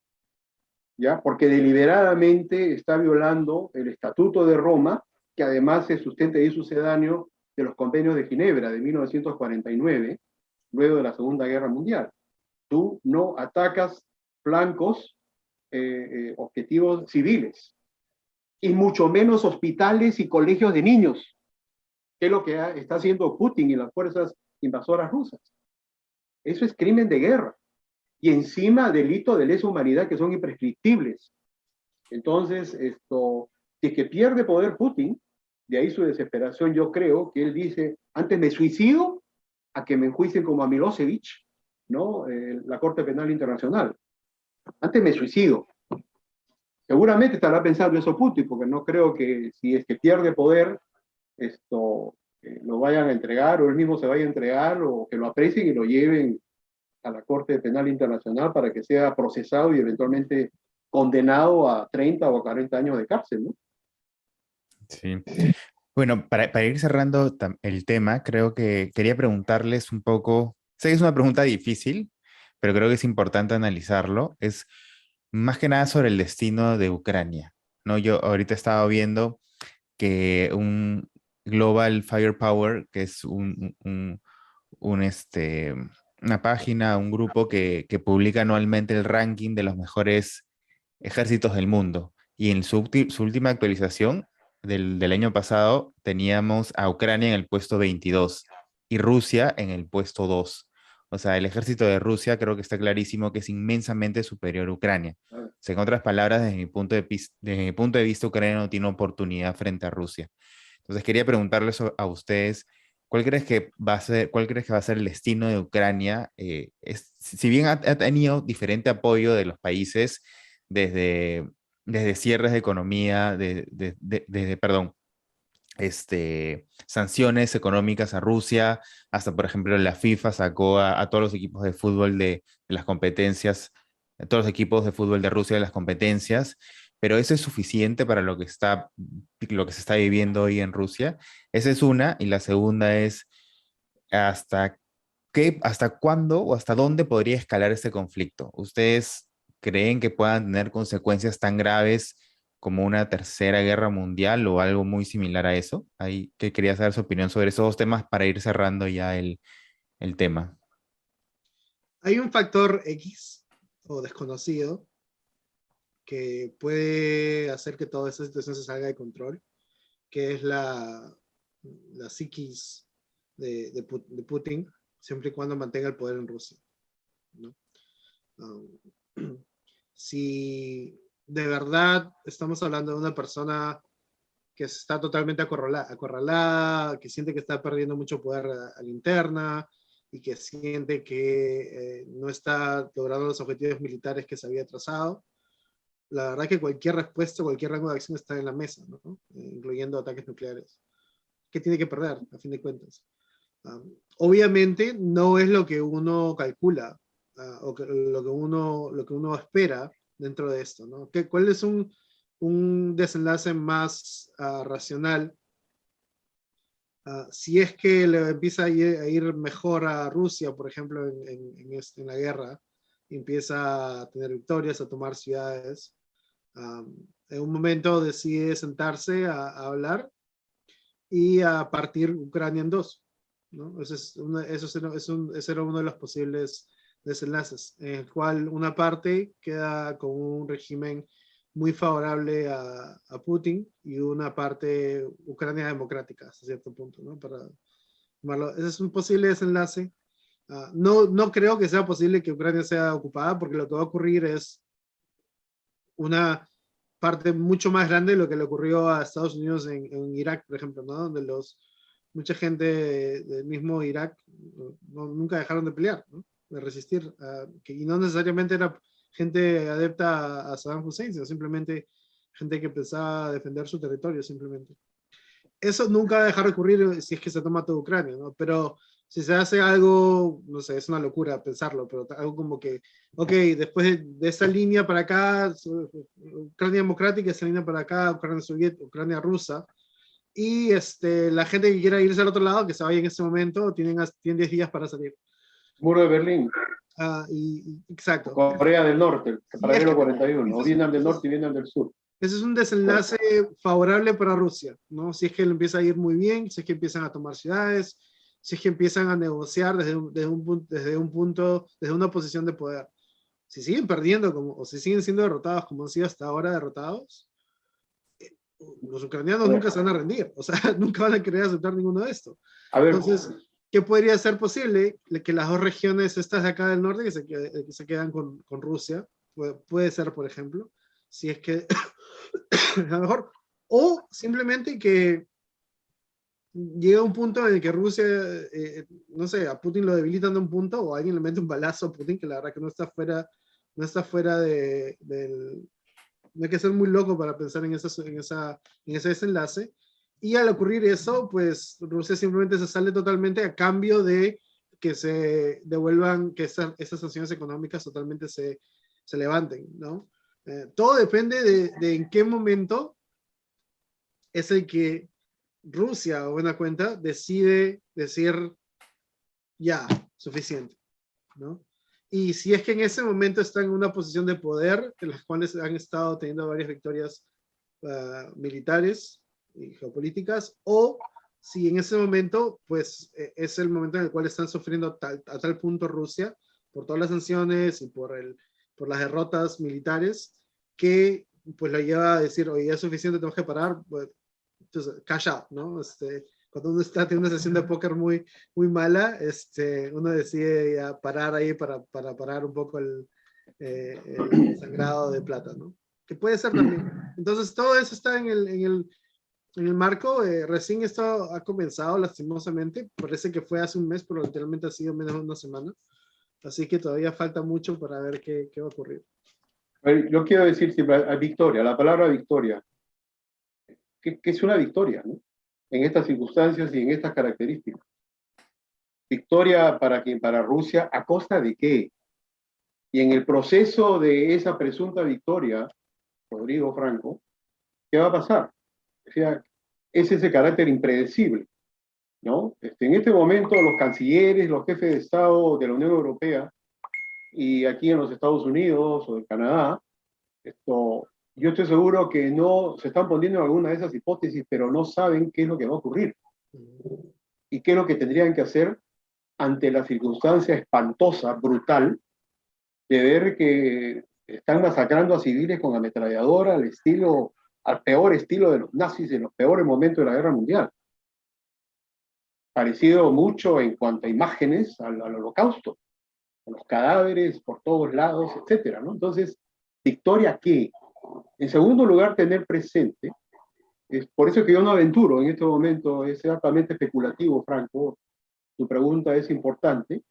¿ya? Porque deliberadamente está violando el Estatuto de Roma, que además se sustenta y es sucedáneo de los convenios de Ginebra de 1949, luego de la Segunda Guerra Mundial. Tú no atacas flancos, objetivos civiles, y mucho menos hospitales y colegios de niños, que es lo que está haciendo Putin y las fuerzas invasoras rusas. Eso es crimen de guerra. Y encima delitos de lesa humanidad que son imprescriptibles. Entonces, si es que pierde poder Putin, de ahí su desesperación, yo creo que él dice, antes me suicido a que me enjuicien como a Milosevic, ¿no? La Corte Penal Internacional. Antes me suicido. Seguramente estará pensando eso Putin, porque no creo que si es que pierde poder, lo vayan a entregar, o él mismo se vaya a entregar, o que lo aprecien y lo lleven a la Corte Penal Internacional para que sea procesado y eventualmente condenado a 30 o 40 años de cárcel, ¿no? Sí. Bueno, para ir cerrando el tema, creo que quería preguntarles un poco, sé que es una pregunta difícil, pero creo que es importante analizarlo, es más que nada sobre el destino de Ucrania, ¿no? Yo ahorita estaba viendo que un Global Firepower, que es una página, un grupo que publica anualmente el ranking de los mejores ejércitos del mundo. Y en su última actualización del año pasado teníamos a Ucrania en el puesto 22 y Rusia en el puesto 2. O sea, el ejército de Rusia creo que está clarísimo que es inmensamente superior a Ucrania. O sea, en otras palabras, desde mi punto de vista, Ucrania no tiene oportunidad frente a Rusia. Entonces quería preguntarles a ustedes, ¿cuál crees que va a ser el destino de Ucrania? Si bien ha tenido diferente apoyo de los países desde cierres de economía, perdón, sanciones económicas a Rusia, hasta por ejemplo la FIFA sacó a todos los equipos de fútbol de las competencias, a todos los equipos de fútbol de Rusia de las competencias, pero ¿eso es suficiente para lo que se está viviendo hoy en Rusia? Esa es una, y la segunda es ¿hasta hasta cuándo o hasta dónde podría escalar este conflicto? ¿Ustedes creen que puedan tener consecuencias tan graves como una tercera guerra mundial o algo muy similar a eso? Ahí que quería saber su opinión sobre esos dos temas para ir cerrando ya el tema. Hay un factor X o desconocido que puede hacer que toda esa situación se salga de control, que es la psiquis de Putin, siempre y cuando mantenga el poder en Rusia, ¿no? Si de verdad estamos hablando de una persona que está totalmente acorralada, que siente que está perdiendo mucho poder a la interna y que siente que no está logrando los objetivos militares que se había trazado, la verdad que cualquier respuesta, cualquier rango de acción está en la mesa, ¿no? Incluyendo ataques nucleares. ¿Qué tiene que perder, a fin de cuentas? Obviamente no es lo que uno calcula o lo que uno espera dentro de esto, ¿no? ¿Cuál es un desenlace más racional? Si es que le empieza a ir mejor a Rusia, por ejemplo, en la guerra, empieza a tener victorias, a tomar ciudades, en un momento decide sentarse a hablar y a partir Ucrania en dos, ¿no? Ese era uno de los posibles desenlaces, en el cual una parte queda con un régimen muy favorable a Putin y una parte Ucrania democrática, hasta cierto punto, ¿no? Ese es un posible desenlace. No creo que sea posible que Ucrania sea ocupada, porque lo que va a ocurrir es una parte mucho más grande de lo que le ocurrió a Estados Unidos en Irak, por ejemplo, ¿no? Donde mucha gente del mismo Irak nunca dejaron de pelear, ¿no? De resistir, y no necesariamente era gente adepta a Saddam Hussein, sino simplemente gente que pensaba defender su territorio, simplemente. Eso nunca va a dejar de ocurrir si es que se toma toda Ucrania, ¿no? Pero si se hace algo, no sé, es una locura pensarlo, pero algo como que, ok, después de esa línea para acá, Ucrania democrática, esa línea para acá, Ucrania soviética, Ucrania rusa, y la gente que quiera irse al otro lado, que se vaya en este momento, tienen 10 días para salir. Muro de Berlín. Exacto. Corea del Norte, paralelo 41, o Vietnam del Norte y Vietnam del Sur. Ese es un desenlace favorable para Rusia, ¿no? Si es que le empieza a ir muy bien, si es que empiezan a tomar ciudades, si es que empiezan a negociar desde una posición de poder. Si siguen perdiendo o si siguen siendo derrotados como han sido hasta ahora derrotados, los ucranianos nunca se van a rendir, o sea, nunca van a querer aceptar ninguno de esto. Entonces, ¿qué podría ser posible? Que las dos regiones estas de acá del norte que se quedan con Rusia, puede ser, por ejemplo, si es que a lo mejor, o simplemente que llega un punto en el que Rusia, no sé, a Putin lo debilitan de un punto, o alguien le mete un balazo a Putin, que la verdad que no está fuera del... No hay que ser muy loco para pensar en ese desenlace. Y al ocurrir eso, pues Rusia simplemente se sale totalmente a cambio de que se devuelvan, que esas sanciones económicas totalmente se levanten, ¿no? Todo depende de en qué momento es el que Rusia, o buena cuenta, decide decir ya, suficiente, ¿no? Y si es que en ese momento está en una posición de poder, en las cuales han estado teniendo varias victorias militares y geopolíticas, o si en ese momento, pues es el momento en el cual están sufriendo a tal punto Rusia, por todas las sanciones y por las derrotas militares, que pues lo lleva a decir, oye, ya es suficiente, tenemos que parar, pues, entonces, cash out, ¿no? Cuando uno está en una sesión de póker muy, muy mala, uno decide ya parar ahí para parar un poco el sangrado de plata, ¿no? Que puede ser también. Entonces, todo eso está en el marco. Recién esto ha comenzado, lastimosamente. Parece que fue hace un mes, pero literalmente ha sido menos de una semana. Así que todavía falta mucho para ver qué va a ocurrir. Yo quiero decir siempre a victoria, la palabra victoria. ¿Qué es una victoria, ¿no? En estas circunstancias y en estas características? Victoria para quién, para Rusia, ¿a costa de qué? Y en el proceso de esa presunta victoria, Rodrigo Franco, ¿qué va a pasar? O sea, es ese carácter impredecible, ¿no? En este momento los cancilleres, los jefes de Estado de la Unión Europea y aquí en los Estados Unidos o en Canadá, yo estoy seguro que no se están poniendo en alguna de esas hipótesis, pero no saben qué es lo que va a ocurrir y qué es lo que tendrían que hacer ante la circunstancia espantosa, brutal, de ver que están masacrando a civiles con ametralladora al peor estilo de los nazis en los peores momentos de la Guerra Mundial. Parecido mucho en cuanto a imágenes al Holocausto, a los cadáveres por todos lados, etcétera, ¿no? Entonces, ¿victoria qué? En segundo lugar, tener presente, es por eso que yo no aventuro en este momento, es altamente especulativo, Franco, tu pregunta es importante,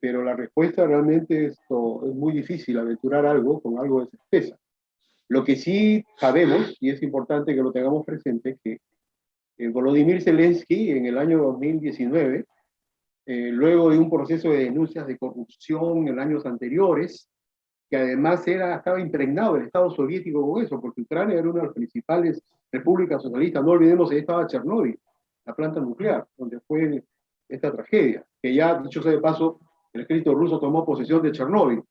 pero la respuesta realmente es muy difícil aventurar algo con algo de certeza. Lo que sí sabemos, y es importante que lo tengamos presente, que Volodymyr Zelensky en el año 2019, luego de un proceso de denuncias de corrupción en años anteriores, que además estaba impregnado el Estado soviético con eso, porque Ucrania era una de las principales repúblicas socialistas. No olvidemos que ahí estaba Chernóbil, la planta nuclear, donde fue esta tragedia, que ya, dicho sea de paso, el ejército ruso tomó posesión de Chernóbil.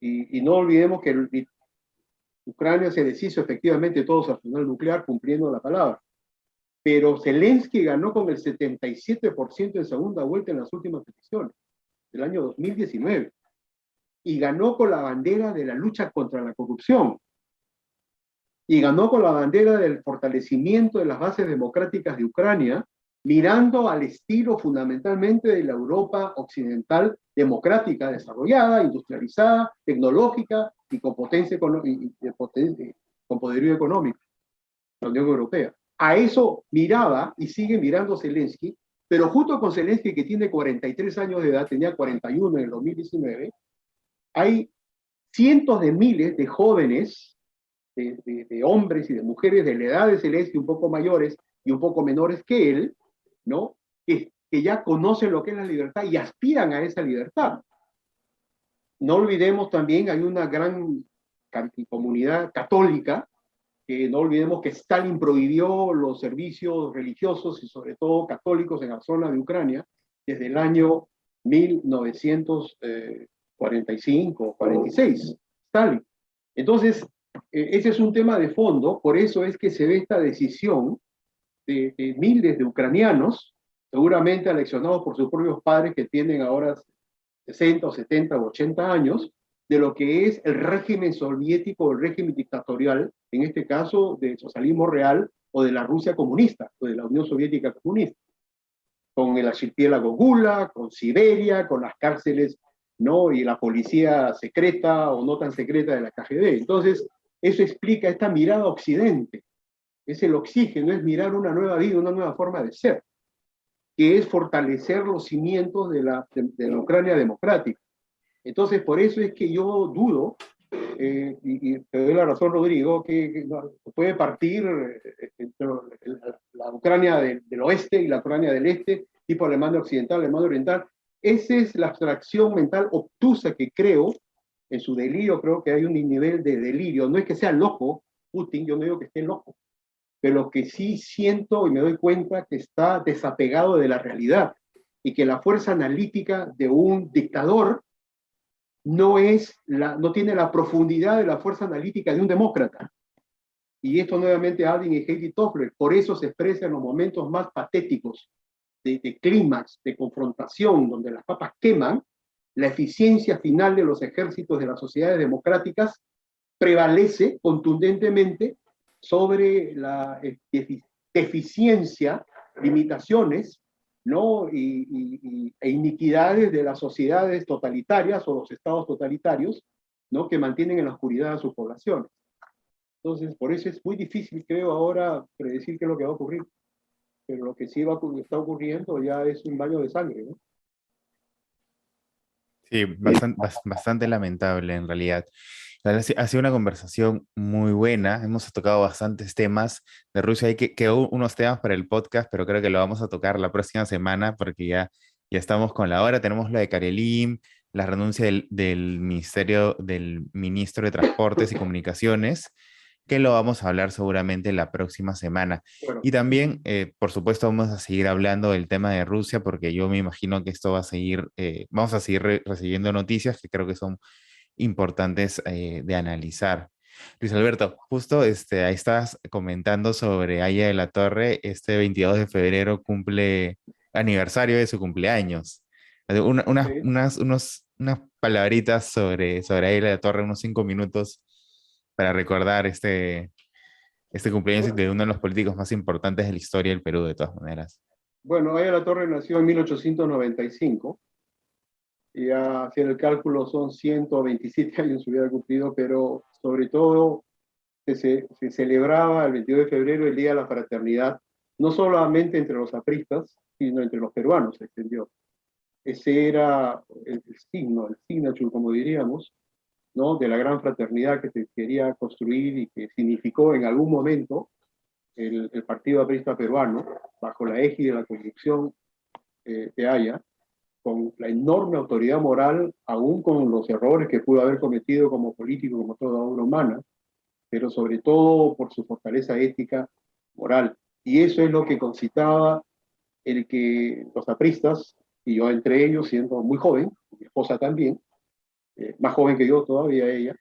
Y no olvidemos que Ucrania se deshizo efectivamente de todo su arsenal nuclear cumpliendo la palabra. Pero Zelensky ganó con el 77% en segunda vuelta en las últimas elecciones. del año 2019, y ganó con la bandera de la lucha contra la corrupción, y ganó con la bandera del fortalecimiento de las bases democráticas de Ucrania, mirando al estilo fundamentalmente de la Europa occidental democrática, desarrollada, industrializada, tecnológica y con potencia con poderío económico, la Unión Europea. A eso miraba y sigue mirando Zelensky, pero junto con Zelensky, que tiene 43 años de edad, tenía 41 en el 2019, hay cientos de miles de jóvenes, de hombres y de mujeres de la edad de Zelensky, un poco mayores y un poco menores que él, ¿no? Que ya conocen lo que es la libertad y aspiran a esa libertad. No olvidemos también, hay una gran comunidad católica, que no olvidemos que Stalin prohibió los servicios religiosos y sobre todo católicos en la zona de Ucrania desde el año 1945, 46, Stalin. Entonces, ese es un tema de fondo, por eso es que se ve esta decisión de miles de ucranianos, seguramente aleccionados por sus propios padres que tienen ahora 60 o 70 o 80 años, de lo que es el régimen soviético, el régimen dictatorial, en este caso del socialismo real o de la Rusia comunista, o de la Unión Soviética comunista, con el archipiélago Gula, con Siberia, con las cárceles, ¿no? Y la policía secreta o no tan secreta de la KGB. Entonces, eso explica esta mirada a Occidente. Es el oxígeno, es mirar una nueva vida, una nueva forma de ser, que es fortalecer los cimientos de la Ucrania democrática. Entonces, por eso es que yo dudo, y te doy la razón, Rodrigo, que puede partir entre la Ucrania del oeste y la Ucrania del este, tipo Alemania occidental, Alemania oriental. Esa es la abstracción mental obtusa que creo, en su delirio, creo que hay un nivel de delirio. No es que sea loco Putin, yo no digo que esté loco, pero lo que sí siento y me doy cuenta que está desapegado de la realidad y que la fuerza analítica de un dictador no tiene la profundidad de la fuerza analítica de un demócrata. Y esto nuevamente Aldin y Heidi Toffler, por eso se expresa en los momentos más patéticos de clímax, de confrontación, donde las papas queman, la eficiencia final de los ejércitos de las sociedades democráticas prevalece contundentemente sobre la deficiencia, limitaciones, ¿no? E iniquidades de las sociedades totalitarias o los estados totalitarios, ¿no? Que mantienen en la oscuridad a sus poblaciones. Entonces, por eso es muy difícil, creo, ahora predecir qué es lo que va a ocurrir. Pero lo que sí está ocurriendo ya es un baño de sangre, ¿no? Sí, bastante lamentable en realidad. Ha sido una conversación muy buena. Hemos tocado bastantes temas de Rusia. Hay que unos temas para el podcast, pero creo que lo vamos a tocar la próxima semana porque ya estamos con la hora. Tenemos lo de Karelin, la renuncia del ministro de Transportes y Comunicaciones, que lo vamos a hablar seguramente la próxima semana. Bueno, Y también, por supuesto, vamos a seguir hablando del tema de Rusia, porque yo me imagino que esto va a seguir, vamos a seguir recibiendo noticias que creo que son importantes de analizar. Luis Alberto, justo ahí estabas comentando sobre Aya de la Torre, este 22 de febrero cumple aniversario de su cumpleaños. sí. Unas palabritas sobre Aya de la Torre, unos 5 minutos para recordar este cumpleaños de uno de los políticos más importantes de la historia del Perú, de todas maneras. Bueno, Aya la Torre nació en 1895. Y ya haciendo el cálculo son 127 años hubiera cumplido, pero sobre todo se celebraba el 22 de febrero el Día de la Fraternidad, no solamente entre los apristas, sino entre los peruanos se extendió. Ese era el signo, el signature, como diríamos, ¿no? De la gran fraternidad que se quería construir y que significó en algún momento el Partido Aprista Peruano, bajo la égide de la conducción de Aya, con la enorme autoridad moral, aún con los errores que pudo haber cometido como político, como toda obra humana, pero sobre todo por su fortaleza ética, moral. Y eso es lo que concitaba el que los apristas, y yo entre ellos, siendo muy joven, mi esposa también, más joven que yo todavía ella,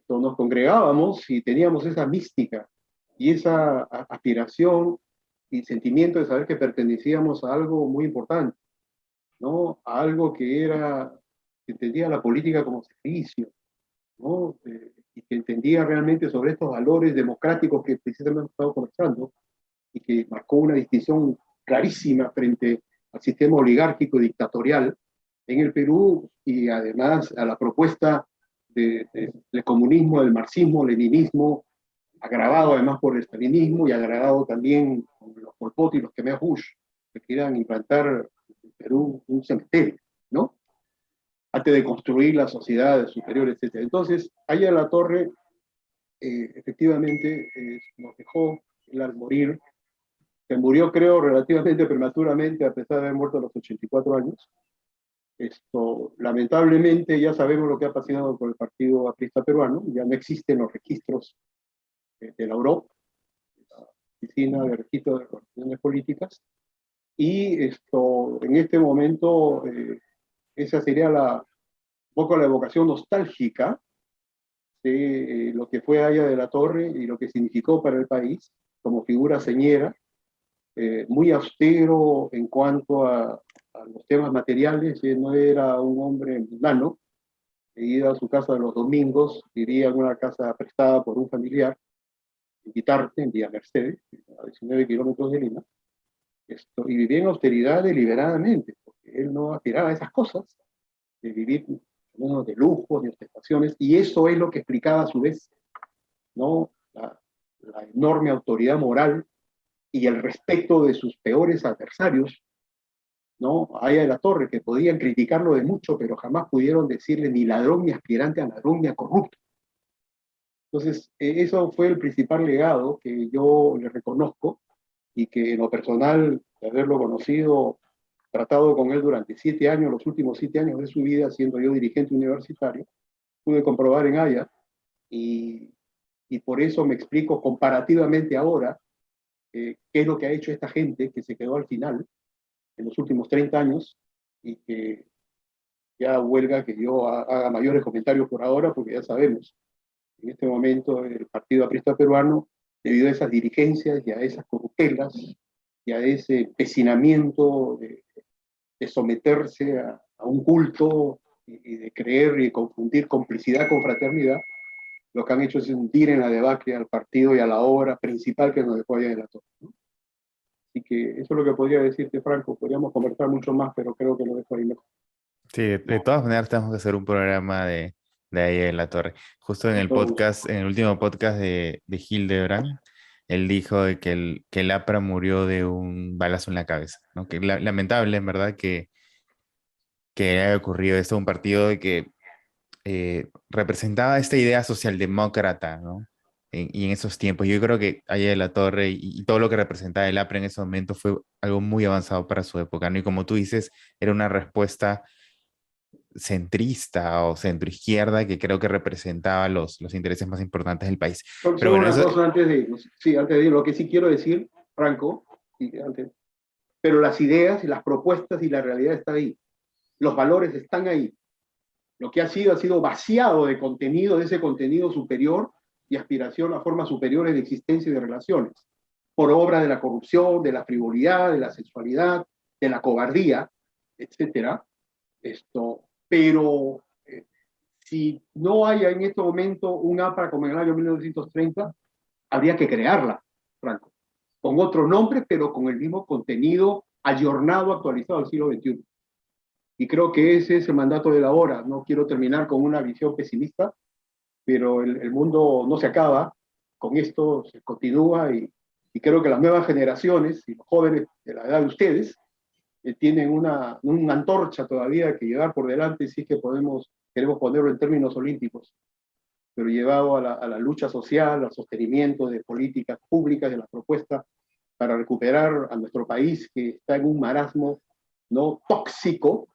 nos congregábamos y teníamos esa mística y esa aspiración y sentimiento de saber que pertenecíamos a algo muy importante. ¿no? A algo que entendía la política como servicio, ¿no? Y que entendía realmente sobre estos valores democráticos que precisamente hemos estado conversando, y que marcó una distinción clarísima frente al sistema oligárquico y dictatorial en el Perú, y además a la propuesta del comunismo, del marxismo, leninismo, agravado además por el stalinismo y agravado también con los Pol Pot y los Khmer Rouge, que querían implantar en Perú un cementerio, ¿no? Antes de construir la sociedad superior, etc. Entonces, Aya de la Torre, efectivamente, nos dejó él al morir, que murió, creo, relativamente prematuramente, a pesar de haber muerto a los 84 años. Lamentablemente, ya sabemos lo que ha pasado con el Partido Aprista Peruano, ya no existen los registros de la UROP, la Oficina de Registro de Organizaciones Políticas, y en este momento, esa sería un poco la evocación nostálgica de lo que fue Aya de la Torre y lo que significó para el país como figura señera, muy austero en cuanto a los temas materiales. No era un hombre mundano, iba a su casa los domingos, vivía en una casa prestada por un familiar en Guitarte, en Villa Mercedes, a 19 kilómetros de Lima, y vivía en austeridad deliberadamente, porque él no aspiraba a esas cosas, de vivir de lujos, de ostentaciones, y eso es lo que explicaba a su vez, ¿no? La enorme autoridad moral y el respeto de sus peores adversarios, ¿no? Aya de la Torre, que podían criticarlo de mucho, pero jamás pudieron decirle ni ladrón, ni aspirante a ladrón, ni a corrupto. Entonces, eso fue el principal legado que yo le reconozco, y que en lo personal, de haberlo conocido, tratado con él durante 7 años, los últimos 7 años de su vida, siendo yo dirigente universitario, pude comprobar en Aya, y, y por eso me explico comparativamente ahora qué es lo que ha hecho esta gente que se quedó al final, en los últimos 30 años, y que ya huelga que yo haga mayores comentarios por ahora, porque ya sabemos, en este momento el Partido Aprista Peruano, debido a esas dirigencias y a esas corruptelas y a ese empecinamiento de someterse a un culto y de creer y confundir complicidad con fraternidad, lo que han hecho es hundir en la debacle al partido y a la obra principal que nos dejó Aya de la Torre, ¿no? Así que eso es lo que podría decirte, Franco. Podríamos conversar mucho más, pero creo que lo dejo ahí mejor. Sí, de todas maneras tenemos que hacer un programa de ahí en la torre. Justo en Con el todo gusto. podcast, en el último podcast de Hildebrand, él dijo de que el APRA murió de un balazo en la cabeza, ¿no? Que lamentable, en verdad, que haya ocurrido esto, un partido de que representaba esta idea socialdemócrata, ¿no? Y en esos tiempos, yo creo que Aya de la Torre y todo lo que representaba el APRA en ese momento fue algo muy avanzado para su época, ¿no? Y como tú dices, era una respuesta centrista o centroizquierda que creo que representaba los intereses más importantes del país. Pero Solo bueno, una eso, cosa antes de irnos. Sí, antes de ir, lo que sí quiero decir, Franco, y antes, pero las ideas y las propuestas y la realidad están ahí. Los valores están ahí. Lo que ha sido vaciado de contenido, de ese contenido superior y aspiración a formas superiores de existencia y de relaciones, por obra de la corrupción, de la frivolidad, de la sexualidad, de la cobardía, etcétera. Pero si no hay en este momento un APRA como en el año 1930, habría que crearla, Franco, con otro nombre, pero con el mismo contenido ayornado, actualizado al siglo XXI. Y creo que ese es el mandato de la hora. No quiero terminar con una visión pesimista, pero el mundo no se acaba, con esto se continúa, y creo que las nuevas generaciones y los jóvenes de la edad de ustedes tienen una antorcha todavía que llevar por delante, si es que queremos ponerlo en términos olímpicos, pero llevado a la lucha social, al sostenimiento de políticas públicas, de las propuestas para recuperar a nuestro país, que está en un marasmo no tóxico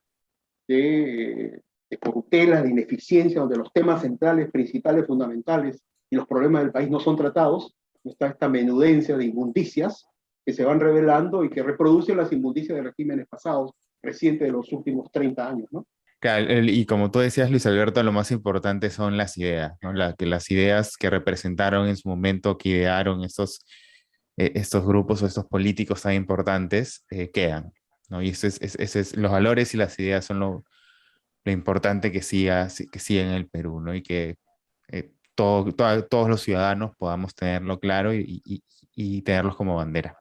de corruptela, de ineficiencia, donde los temas centrales, principales, fundamentales y los problemas del país no son tratados. Está esta menudencia de injusticias que se van revelando y que reproducen las injusticias de regímenes pasados, recientes de los últimos 30 años, ¿no? claro, y como tú decías, Luis Alberto, lo más importante son las ideas, ¿no? Las ideas que representaron en su momento, que idearon estos grupos o estos políticos tan importantes, quedan. ¿no? Y los valores y las ideas son lo importante que siga en el Perú, ¿no? Y que todos los ciudadanos podamos tenerlo claro y tenerlos como bandera.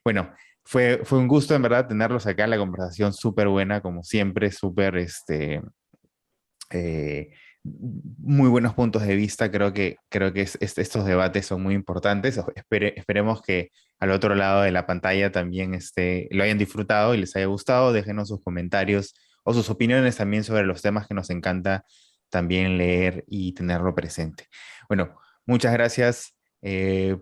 Bueno, fue un gusto en verdad tenerlos acá, la conversación súper buena, como siempre, súper, eh, muy buenos puntos de vista. Creo que estos debates son muy importantes. Esperemos que al otro lado de la pantalla también lo hayan disfrutado y les haya gustado. Déjenos sus comentarios o sus opiniones también sobre los temas que nos encanta también leer y tenerlo presente. Bueno, muchas gracias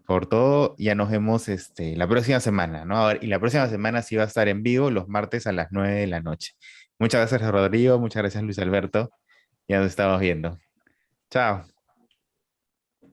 por todo. Ya nos vemos la próxima semana, ¿no? Y la próxima semana sí va a estar en vivo los martes a las 9 de la noche. Muchas gracias, Rodrigo. Muchas gracias, Luis Alberto. Ya nos estamos viendo. Chao.